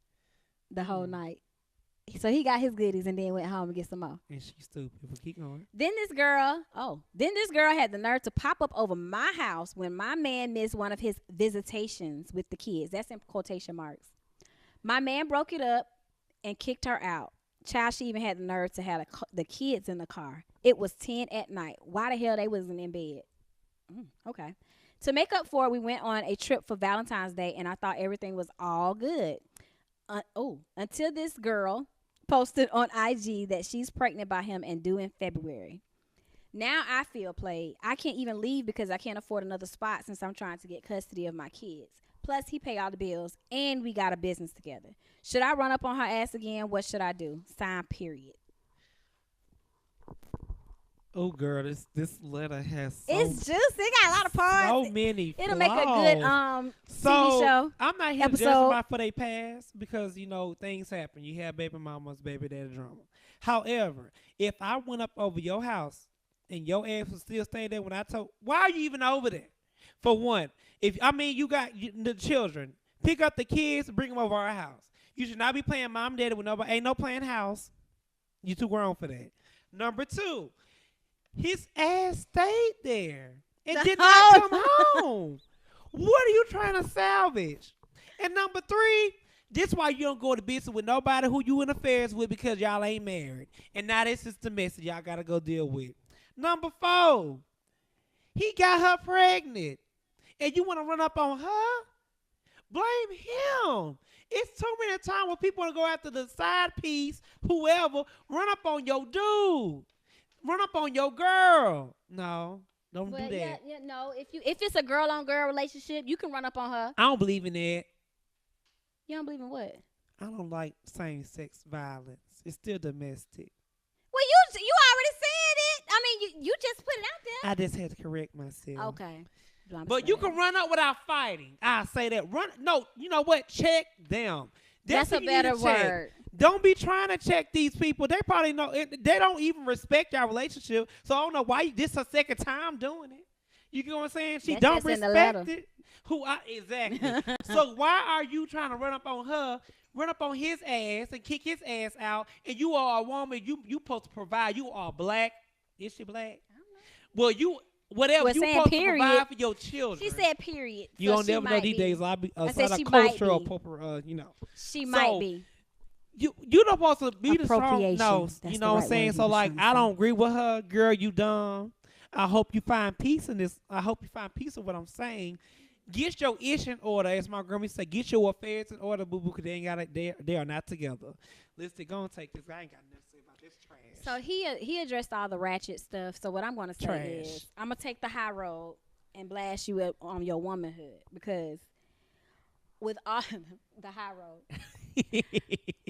the whole night. So he got his goodies and then went home and get some more.
And she's stupid. But keep going.
Then this girl had the nerve to pop up over my house when my man missed one of his visitations with the kids. That's in quotation marks. My man broke it up and kicked her out. Child, she even had the nerve to have the kids in the car. It was 10 at night. Why the hell they wasn't in bed? Okay. To make up for it, we went on a trip for Valentine's Day, and I thought everything was all good. Until this girl posted on IG that she's pregnant by him and due in February. Now I feel played. I can't even leave because I can't afford another spot since I'm trying to get custody of my kids. Plus, he pay all the bills, and we got a business together. Should I run up on her ass again? What should I do? Sign, period.
Oh, girl, this letter has
it's juicy. It got a lot of parts.
So many
It'll
flaws.
make a good TV show.
I'm not here to judge somebody for their past because, things happen. You have baby mamas, baby daddy drama. However, if I went up over your house and your ass was still staying there when I told, why are you even over there? For one, you got the children, pick up the kids and bring them over our house. You should not be playing mom and daddy with nobody. Ain't no playing house. You too grown for that. Number 2. His ass stayed there and did not come home. What are you trying to salvage? And number 3, this why you don't go to business with nobody who you in affairs with because y'all ain't married. And now this is the message y'all got to go deal with. Number 4, he got her pregnant. And you want to run up on her? Blame him. It's too many times when people want to go after the side piece, whoever, run up on your dude. Run up on your girl. No, don't do that.
Yeah, no. If it's a girl on girl relationship, you can run up on her.
I don't believe in that.
You don't believe in what?
I don't like same-sex violence. It's still domestic.
Well, you already said it. I mean, you just put it out there.
I just had to correct myself.
Okay.
But you can run up without fighting. I say that. Run. No, you know what? Check them.
That's a better word.
Don't be trying to check these people. They probably know. They don't even respect our relationship. So I don't know why this her second time doing it. You know what I'm saying? She don't respect it. Exactly. So why are you trying to run up on her? Run up on his ass and kick his ass out, and you are a woman. You supposed to provide. You are black. Is she black? I don't know. Well, you whatever you supposed to provide for your children.
She said period.
You don't never know these days. I'll be
I said she might be.
You know.
She might be.
You not supposed to be the strong. No, you know what I'm saying. So like, I don't agree with her, girl. You dumb. I hope you find peace in this. I hope you find peace in what I'm saying. Get your ish in order, as my grandma say. Get your affairs in order, boo boo, because they ain't got it. They are not together. Let's go and take this. I ain't got nothing to say about this trash.
So he addressed all the ratchet stuff. So what I'm gonna say is, I'm gonna take the high road and blast you on your womanhood, because with all the high road,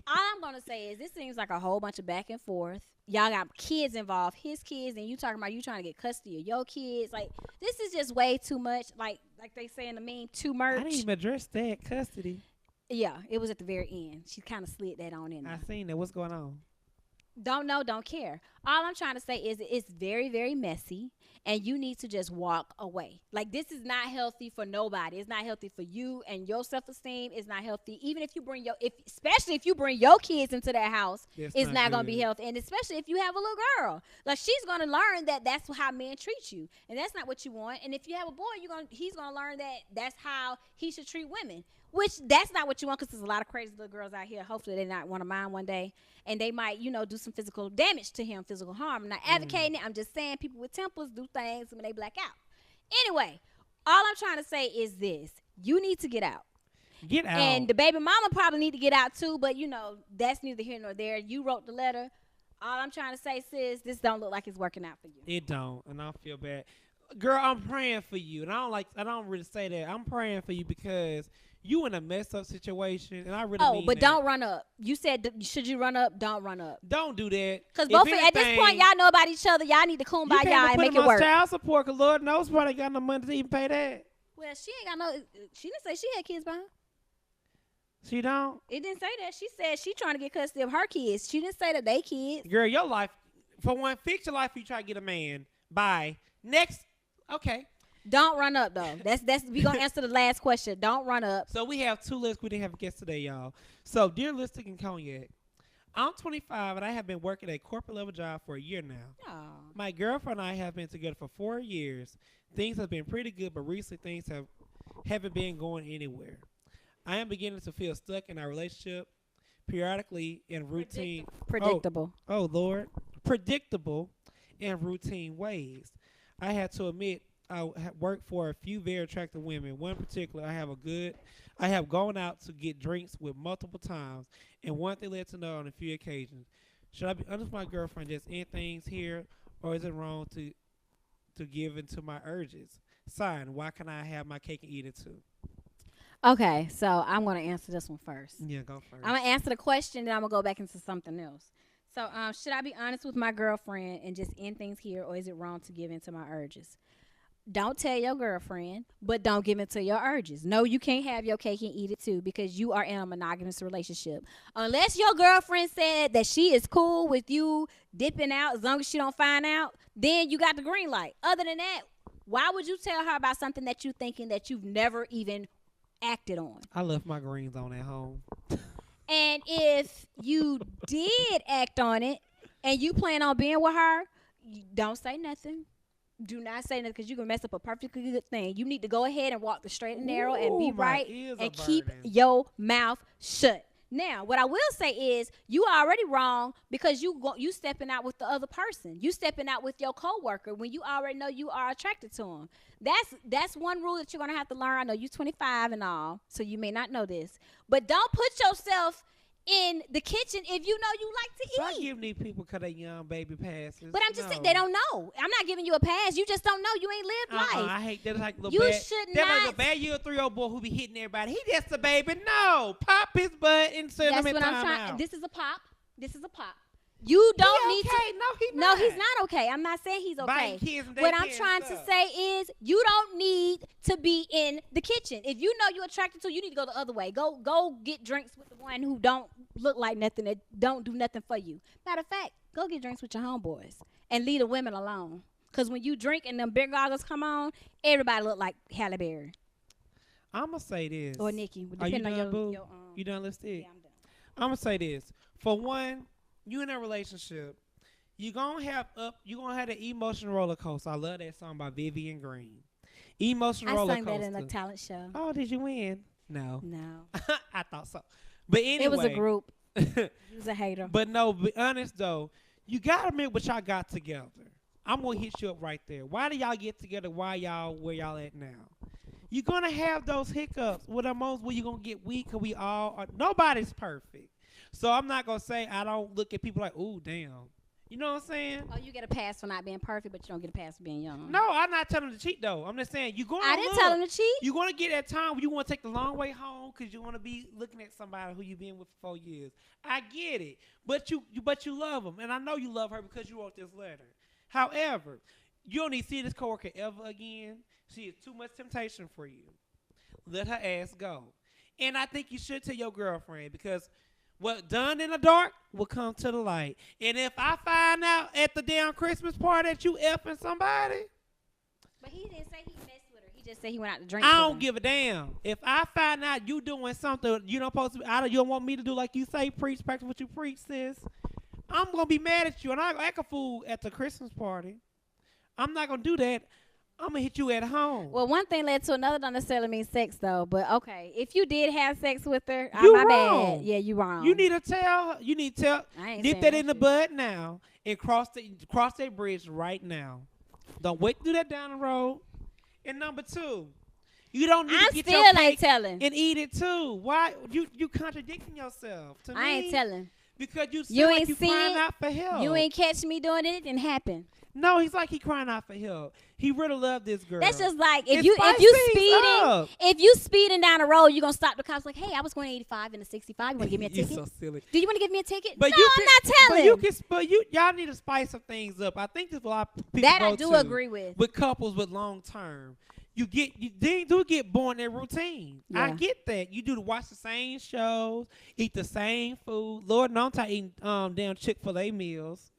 all I'm gonna say is this seems like a whole bunch of back and forth. Y'all got kids involved, his kids, and you talking about you trying to get custody of your kids. Like, this is just way too much. Like they say in the meme, too much.
I didn't even address that custody.
Yeah, it was at the very end. She kind of slid that on in there.
I seen that. What's going on?
Don't know, don't care. All I'm trying to say is it's very, very messy, and you need to just walk away. Like, this is not healthy for nobody. It's not healthy for you and your self-esteem. It's not healthy. Even if you bring especially if you bring your kids into that house, it's not going to be healthy. And especially if you have a little girl. Like, she's going to learn that that's how men treat you, and that's not what you want. And if you have a boy, he's going to learn that that's how he should treat women, which that's not what you want, because there's a lot of crazy little girls out here. Hopefully they not want to mind one day, and they might, do some physical damage to him, physical harm. I'm not advocating it. I'm just saying people with tempers do things when they black out. Anyway, all I'm trying to say is this. You need to get out.
Get out.
And the baby mama probably need to get out too, but, that's neither here nor there. You wrote the letter. All I'm trying to say, sis, this don't look like it's working out for you.
It don't, and I feel bad. Girl, I'm praying for you, and I don't really say that. I'm praying for you because you in a messed up situation, and I really mean
but
that.
don't run up. You said, should you run up? Don't run up.
Don't do that.
Because at this point, y'all know about each other. Y'all need to coon by y'all and make it work.
Child support, because Lord knows probably ain't got no money to even pay that.
Well, she ain't got she didn't say she had kids by her.
She don't?
It didn't say that. She said she trying to get custody of her kids. She didn't say that they kids.
Girl, your life, for one, fix your life if you try to get a man. Bye. Next. Okay.
Don't run up, though. That's we gonna answer the last question. Don't run up.
So we have two lists. We didn't have a guest today, y'all. So, dear Lipstick and Cognac, I'm 25 and I have been working a corporate level job for a year now.
Aww.
My girlfriend and I have been together for 4 years. Things have been pretty good, but recently things haven't been going anywhere. I am beginning to feel stuck in our relationship, periodically in routine.
Predictable.
Oh Lord, predictable in routine ways. I had to admit, I worked for a few very attractive women. One in particular, I have gone out to get drinks with multiple times, and one thing led to another on a few occasions. Should I be honest with my girlfriend, just end things here, or is it wrong to give into my urges? Sign, why can I have my cake and eat it too?
Okay, so I'm going to answer this one first.
Yeah, go first.
I'm going to answer the question, then I'm going to go back into something else. So, should I be honest with my girlfriend and just end things here, or is it wrong to give into my urges? Don't tell your girlfriend, but don't give into your urges. No, you can't have your cake and eat it too, because you are in a monogamous relationship. Unless your girlfriend said that she is cool with you dipping out as long as she don't find out, then you got the green light. Other than that, why would you tell her about something that you're thinking that you've never even acted on?
I left my greens on at home.
And if you did act on it and you plan on being with her, don't say nothing. Do not say nothing, because you're going to mess up a perfectly good thing. You need to go ahead and walk the straight and narrow and be right and keep your mouth shut. Now, what I will say is you are already wrong because you stepping out with the other person. You stepping out with your coworker when you already know you are attracted to him. That's one rule that you're gonna have to learn. I know you're 25 and all, so you may not know this, but don't put yourself in the kitchen if you know you like to
So I
eat.
give these people because they young baby passes.
But I'm just saying they don't know. I'm not giving you a pass. You just don't know. You ain't lived life.
I hate that. Like
You
bad,
should
that
not.
like a bad year 3-year-old boy who be hitting everybody. He just a baby. No, pop his butt and send him
That's
in
what I'm
time
trying.
out.
This is a pop. This is a pop. You don't
He
need
okay.
to.
No, he's
No,
not.
he's not okay. I'm not saying he's okay.
Biting kids and
What I'm
daycare and
trying to
stuff.
say is you don't need to be in the kitchen. If you know you're attracted to, you need to go the other way. Go get drinks with the one who don't look like nothing, that don't do nothing for you. Matter of fact, go get drinks with your homeboys and leave the women alone. Because when you drink and them big goggles come on, everybody look like Halle Berry
I'm going to say this.
or Nikki.
Are you
Depending on
done, boo?
your
You done lipstick?
yeah, I'm done.
I'm going to say this. For one, you in a relationship, you're gonna have the emotional roller coaster. I love that song by Vivian Green. Emotional
I
roller
sang
coaster.
that in a talent show.
Oh, did you win? No.
No.
I thought so. But anyway.
It was a group. He was a hater.
But no, be honest though, you gotta admit what y'all got together. I'm gonna hit you up right there. Why do y'all get together? Why y'all where y'all at now? You're gonna have those hiccups with the most where you're gonna get weak, cause we all are. Nobody's perfect. So I'm not gonna say I don't look at people like, ooh, damn. You know what I'm saying?
Oh, you get a pass for not being perfect, but you don't get a pass for being young.
No, I'm not telling them to cheat though. I'm just saying you're going.
I didn't tell him to cheat.
You're gonna get that time where you want to take the long way home because you want to be looking at somebody who you've been with for 4 years. I get it, but you love them, and I know you love her because you wrote this letter. However, you don't need to see this coworker ever again. She is too much temptation for you. Let her ass go. And I think you should tell your girlfriend because what done in the dark will come to the light. And if I find out at the damn Christmas party that you effing somebody,
But he didn't say he messed with her. He just said he went out to drink.
I
with
don't
her.
give a damn. If I find out you doing something you don't supposed to, you don't want me to do like you say, preach, practice what you preach, sis. I'm gonna be mad at you, and I act a fool at the Christmas party. I'm not gonna do that. I'm gonna hit you at home.
Well, one thing led to another. Don't necessarily mean sex though. But okay, if you did have sex with her,
You
my
wrong.
bad. Yeah, you wrong.
You need to tell her. You need to tell.
I ain't
Nip
saying
that
no
in the
shit.
bud now and cross that bridge right now. Don't wait to do that down the road. And number two, you don't need
I'm
to get
still
your
ain't
cake
telling.
and eat it too. Why you contradicting yourself? To
I
me,
ain't telling.
because you
You
seem like
ain't
you
see
crying
it.
out for help.
You ain't catch me doing it. It didn't happen.
No, he's like he crying out for help. He really loved this girl.
That's just like
It
if you
spice things up.
if you speeding down the road, you gonna stop the cops like, hey, I was going 85 and a 65. You want to give me a
You're
ticket?
so silly.
Do you want to give me a ticket?
But
no,
you
I'm not telling.
But y'all need to spice some things up. I think there's a lot of people
That
go
I do
to
agree with.
With couples with long term. You do get bored in routine. I
Yeah.
get that. You do watch the same shows, eat the same food. Lord, no, I'm tired eating damn Chick-fil-A meals.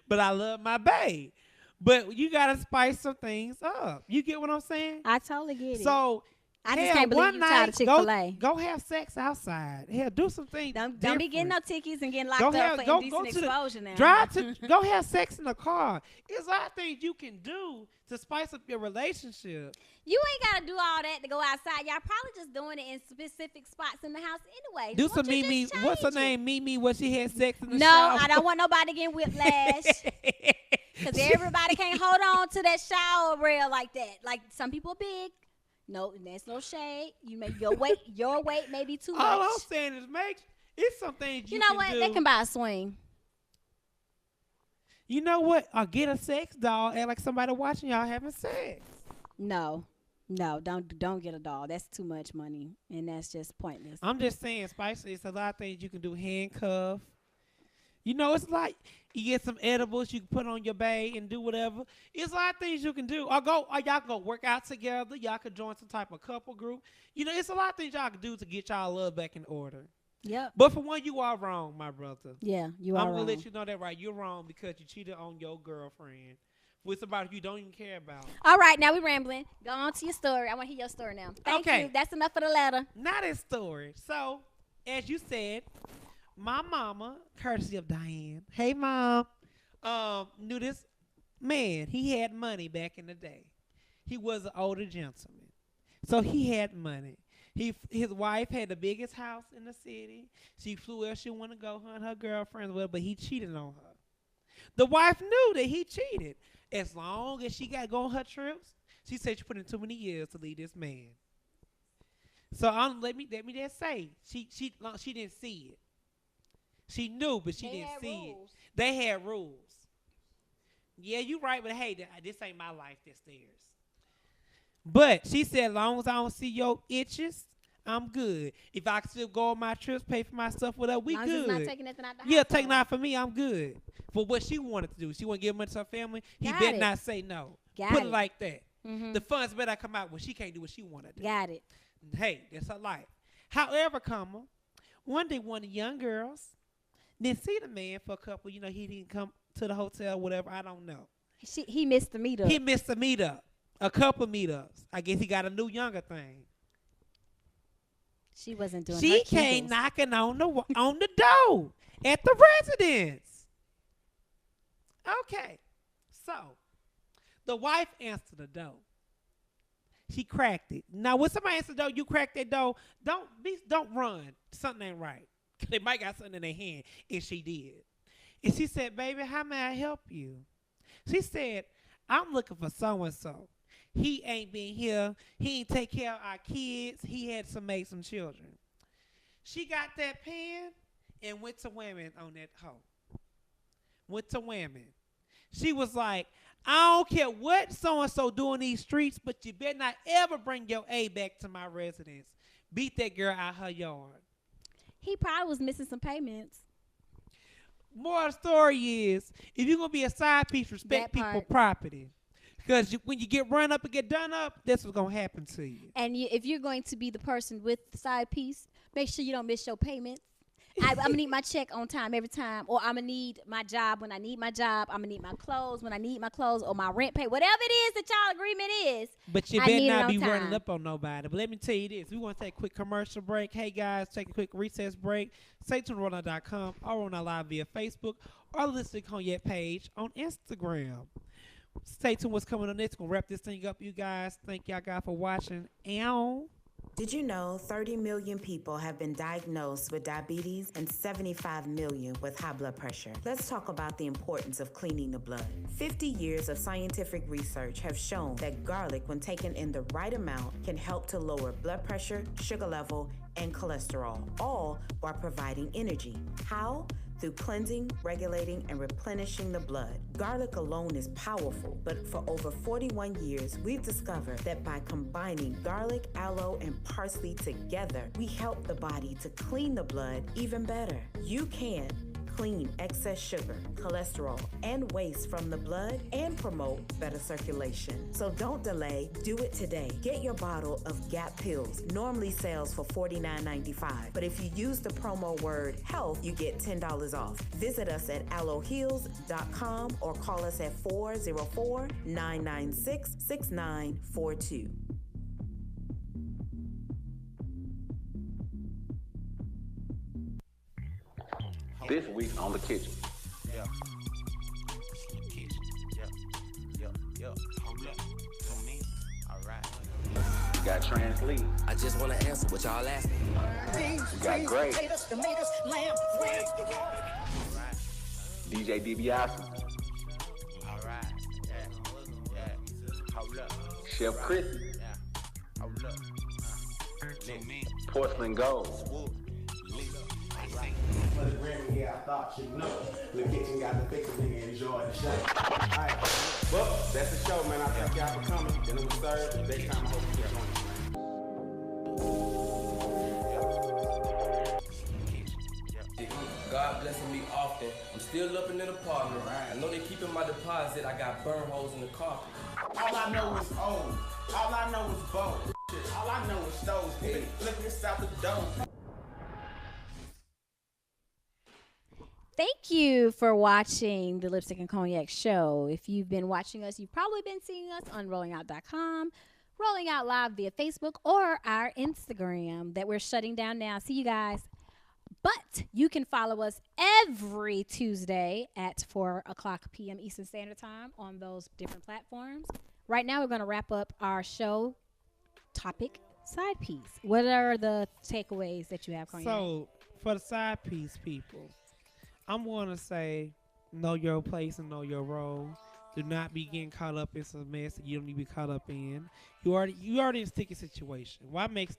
But I love my bae. But you gotta spice some things up. You get what I'm saying?
I totally get it.
So
I just
hell,
can't believe
one
you
night,
tired of Chick-fil-A.
Go have sex outside. Hell, do some things.
Don't be getting no tickets and getting locked
Go
up
have-
for
go-
indecent
go to the-
exposure now.
Drive to go have sex in the car. There's a lot of things you can do to spice up your relationship.
You ain't gotta do all that to go outside. Y'all probably just doing it in specific spots in the house anyway.
Do
Why
some
don't you
Mimi.
just
What's her
change it?
name? Mimi. What she had sex in the
No,
shower.
I don't want nobody getting whiplash. Because everybody can't hold on to that shower rail like that. Like some people are big. No, that's no shade. You make your weight may be too much.
All I'm saying is it's some things
you
you
know
can
what?
do.
They can buy a swing.
You know what? Or get a sex doll. Act like somebody watching y'all having sex.
No, don't get a doll. That's too much money, and that's just pointless.
I'm just saying, spicy. It's a lot of things you can do. Handcuff. You know, it's like you get some edibles you can put on your bae and do whatever. It's a lot of things you can do. Or y'all can go work out together. Y'all could join some type of couple group. You know, it's a lot of things y'all can do to get y'all love back in order.
Yep.
But for one, you are wrong, my brother.
Yeah, you are
I'm gonna
wrong.
let you know that right. You're wrong because you cheated on your girlfriend with somebody you don't even care about.
All right, now we're rambling. Go on to your story. I want to hear your story now. Thank
Okay.
you. That's enough for the letter.
Not a story. So, as you said, my mama, courtesy of Diane, hey mom, knew this man. He had money back in the day. He was an older gentleman. So he had money. His wife had the biggest house in the city. She flew where she wanted to go, her and her girlfriends, but he cheated on her. The wife knew that he cheated. As long as she got to go on her trips, she said she put in too many years to leave this man. So let me just say she didn't see it. She knew, but she didn't see it. They had rules. Yeah, you right, but hey, this ain't my life. That's theirs. But she said, as long as I don't see your itches, I'm good. If I can still go on my trips, pay for my stuff, whatever, we good.
Not taking nothing out the house.
Yeah, taking out for me, I'm good. For what she wanted to do, she want to give money to her family. He better not say no. Put it like that. Mm-hmm. The funds better come out when she can't do what she want to do.
Got it.
Hey, that's her life. However, one day one of the young girls didn't see the man for a couple. He didn't come to the hotel, whatever. I don't know.
He missed the meetup.
He missed the meetup. A couple meetups. I guess he got a new younger thing.
She wasn't doing.
She came knocking on the door at the residence. Okay, so the wife answered the door. She cracked it. Now, when somebody answers the door, you crack that door. Don't run. Something ain't right. They might got something in their hand, and she did. And she said, "Baby, how may I help you?" She said, "I'm looking for so and so. He ain't been here. He ain't take care of our kids. He had made some children." She got that pen and went to women on that hoe. Went to women. She was like, "I don't care what so-and-so do in these streets, but you better not ever bring your A back to my residence. Beat that girl out her yard."
He probably was missing some payments.
More of the story is, if you're going to be a side piece, respect people's property. Because when you get run up and get done up, that's what's going to happen to you.
And if you're going to be the person with the side piece, make sure you don't miss your payments. I'm going to need my check on time every time. Or I'm going to need my job when I need my job. I'm going to need my clothes when I need my clothes. Or my rent paid. Whatever it is that y'all agreement is.
But you better not be running up on nobody. But let me tell you this. We want to take a quick commercial break. Hey, guys, take a quick recess break. Stay tuned to RollOut.com or on our live via Facebook or LipstickandCognac page on Instagram. Stay tuned what's coming on next. We're going to wrap this thing up, you guys. Thank y'all guys for watching.
Did you know 30 million people have been diagnosed with diabetes and 75 million with high blood pressure? Let's talk about the importance of cleaning the blood. 50 years of scientific research have shown that garlic, when taken in the right amount, can help to lower blood pressure, sugar level, and cholesterol, all while providing energy. How? Through cleansing, regulating, and replenishing the blood. Garlic alone is powerful, but for over 41 years, we've discovered that by combining garlic, aloe, and parsley together, we help the body to clean the blood even better. You can clean excess sugar, cholesterol, and waste from the blood and promote better circulation. So don't delay, do it today. Get your bottle of GAP pills. Normally sells for $49.95, but if you use the promo word HEALTH, you get $10 off. Visit us at aloeheals.com or call us at 404-996-6942.
This week on The Kitchen.
Yeah. Kitchen. Yeah. Hold up. Tune in. All right.
You got Trans Lee.
I just want to answer what y'all asking.
You got Gray. DJ DiBiase.
All right. Yeah. Hold up.
Chef Chrissy.
Yeah. Hold up. Tune in.
Porcelain Gold.
For the Grammy, yeah, I thought you'd know. The kitchen got the fix and enjoy the show. Alright. Well, that's the show, man. I thank y'all for coming. Then it was Thursday. Next time I hope you get on it, man.
God blessing me often. I'm still up in the apartment. I know they keeping my deposit. I got burn holes in the carpet.
All I know is old. All I know is bold. All I know is stoves. Look inside the door.
Thank you for watching the Lipstick and Cognac show. If you've been watching us, you've probably been seeing us on RollingOut.com, Rolling Out Live via Facebook, or our Instagram that we're shutting down now. See you guys. But you can follow us every Tuesday at 4 o'clock p.m. Eastern Standard Time on those different platforms. Right now, we're going to wrap up our show topic side piece. What are the takeaways that you have, Cognac?
So for the side piece people, I'm going to say know your place and know your role. Do not be getting caught up in some mess that you don't need to be caught up in. You already in a sticky situation. Why make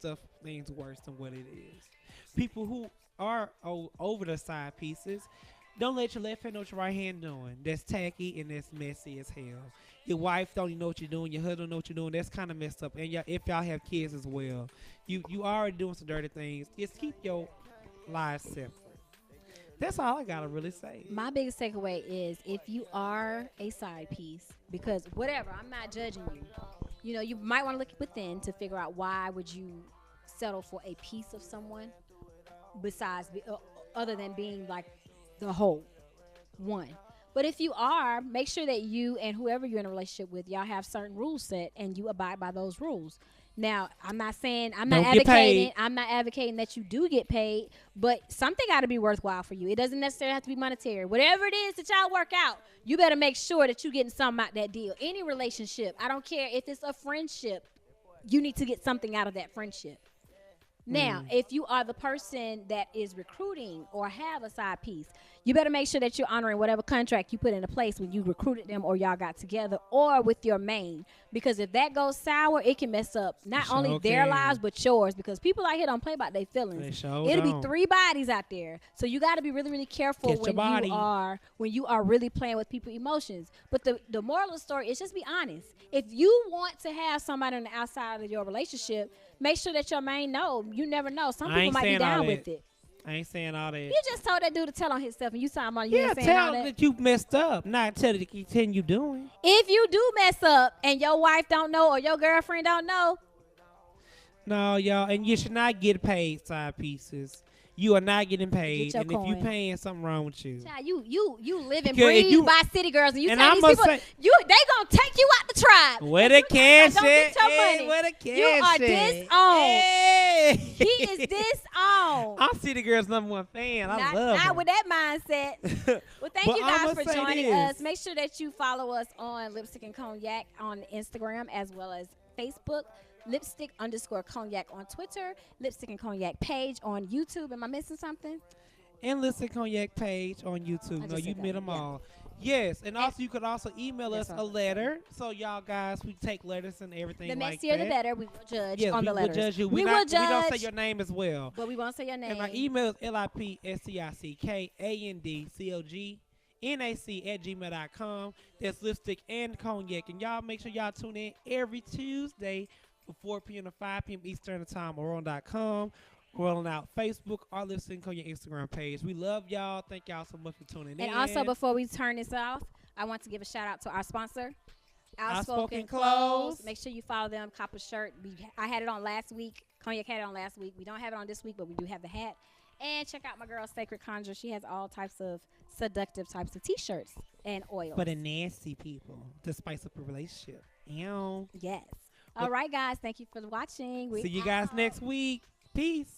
things worse than what it is? People who are over the side pieces, don't let your left hand know what your right hand doing. That's tacky and that's messy as hell. Your wife don't even know what you're doing. Your husband don't know what you're doing. That's kind of messed up. And if y'all have kids as well, you already doing some dirty things. Just keep your lives separate. That's all I gotta really say.
My biggest takeaway is if you are a side piece, because whatever, I'm not judging you. You know, you might want to look within to figure out why would you settle for a piece of someone besides other than being like the whole one. But if you are, make sure that you and whoever you're in a relationship with, y'all have certain rules set and you abide by those rules. Now, I'm not advocating that you do get paid, but something got to be worthwhile for you. It doesn't necessarily have to be monetary. Whatever it is that y'all work out, you better make sure that you're getting something out that deal. Any relationship, I don't care if it's a friendship, you need to get something out of that friendship. Now, if you are the person that is recruiting or have a side piece, you better make sure that you're honoring whatever contract you put into place when you recruited them or y'all got together or with your main. Because if that goes sour, it can mess up not only their lives but yours. Because people out here don't play about their feelings. It'll be 3 bodies out there. So you got to be really, really careful when you are really playing with people's emotions. But the moral of the story is just be honest. If you want to have somebody on the outside of your relationship, make sure that your main know. You never know. Some people might be down with it.
I ain't saying all that.
You just told that dude to tell on himself, and you talking about you ain't saying
tell
all
him
that.
that you messed up, not tell him to continue doing.
If you do mess up and your wife don't know or your girlfriend don't know.
No, y'all, and you should not get paid side pieces. You are not getting paid, and if you paying, something wrong with you.
Child, you live and breathe by city girls, and you tell these people they gonna take you out the tribe.
Where the cash
at?
Where
the cash You are disowned.
Hey.
He is disowned.
I'm City Girls' #1 fan. I love
not
him.
with that mindset. Well, thank you guys for joining us. Make sure that you follow us on Lipstick and Cognac on Instagram as well as Facebook. Lipstick_Cognac on Twitter, Lipstick and Cognac page on YouTube. Am I missing something?
And Lipstick Cognac page on YouTube. No, you met them all. Yes, and also you could also email us a letter. So y'all guys, we take letters and everything like that.
The messier the better. We will judge on the letters.
We will judge you.
We will judge.
We don't say your name as well.
But we won't say your name.
And our email is lipstickandcognac@gmail.com. That's Lipstick and Cognac. And y'all make sure y'all tune in every Tuesday from 4 p.m. to 5 p.m. Eastern Time on Rolling.com. Rolling Out Facebook, our Lipstick and Cognac Instagram page. We love y'all. Thank y'all so much for tuning in.
And also, before we turn this off, I want to give a shout out to our sponsor,
Outspoken Clothes.
Make sure you follow them. Cop a shirt. I had it on last week. Cognac had it on last week. We don't have it on this week, but we do have the hat. And check out my girl, Sacred Conjure. She has all types of seductive types of T-shirts and oils.
For the nasty people to spice up a relationship. Ew.
Yes. All right, guys. Thank you for watching.
See you guys next week. Peace.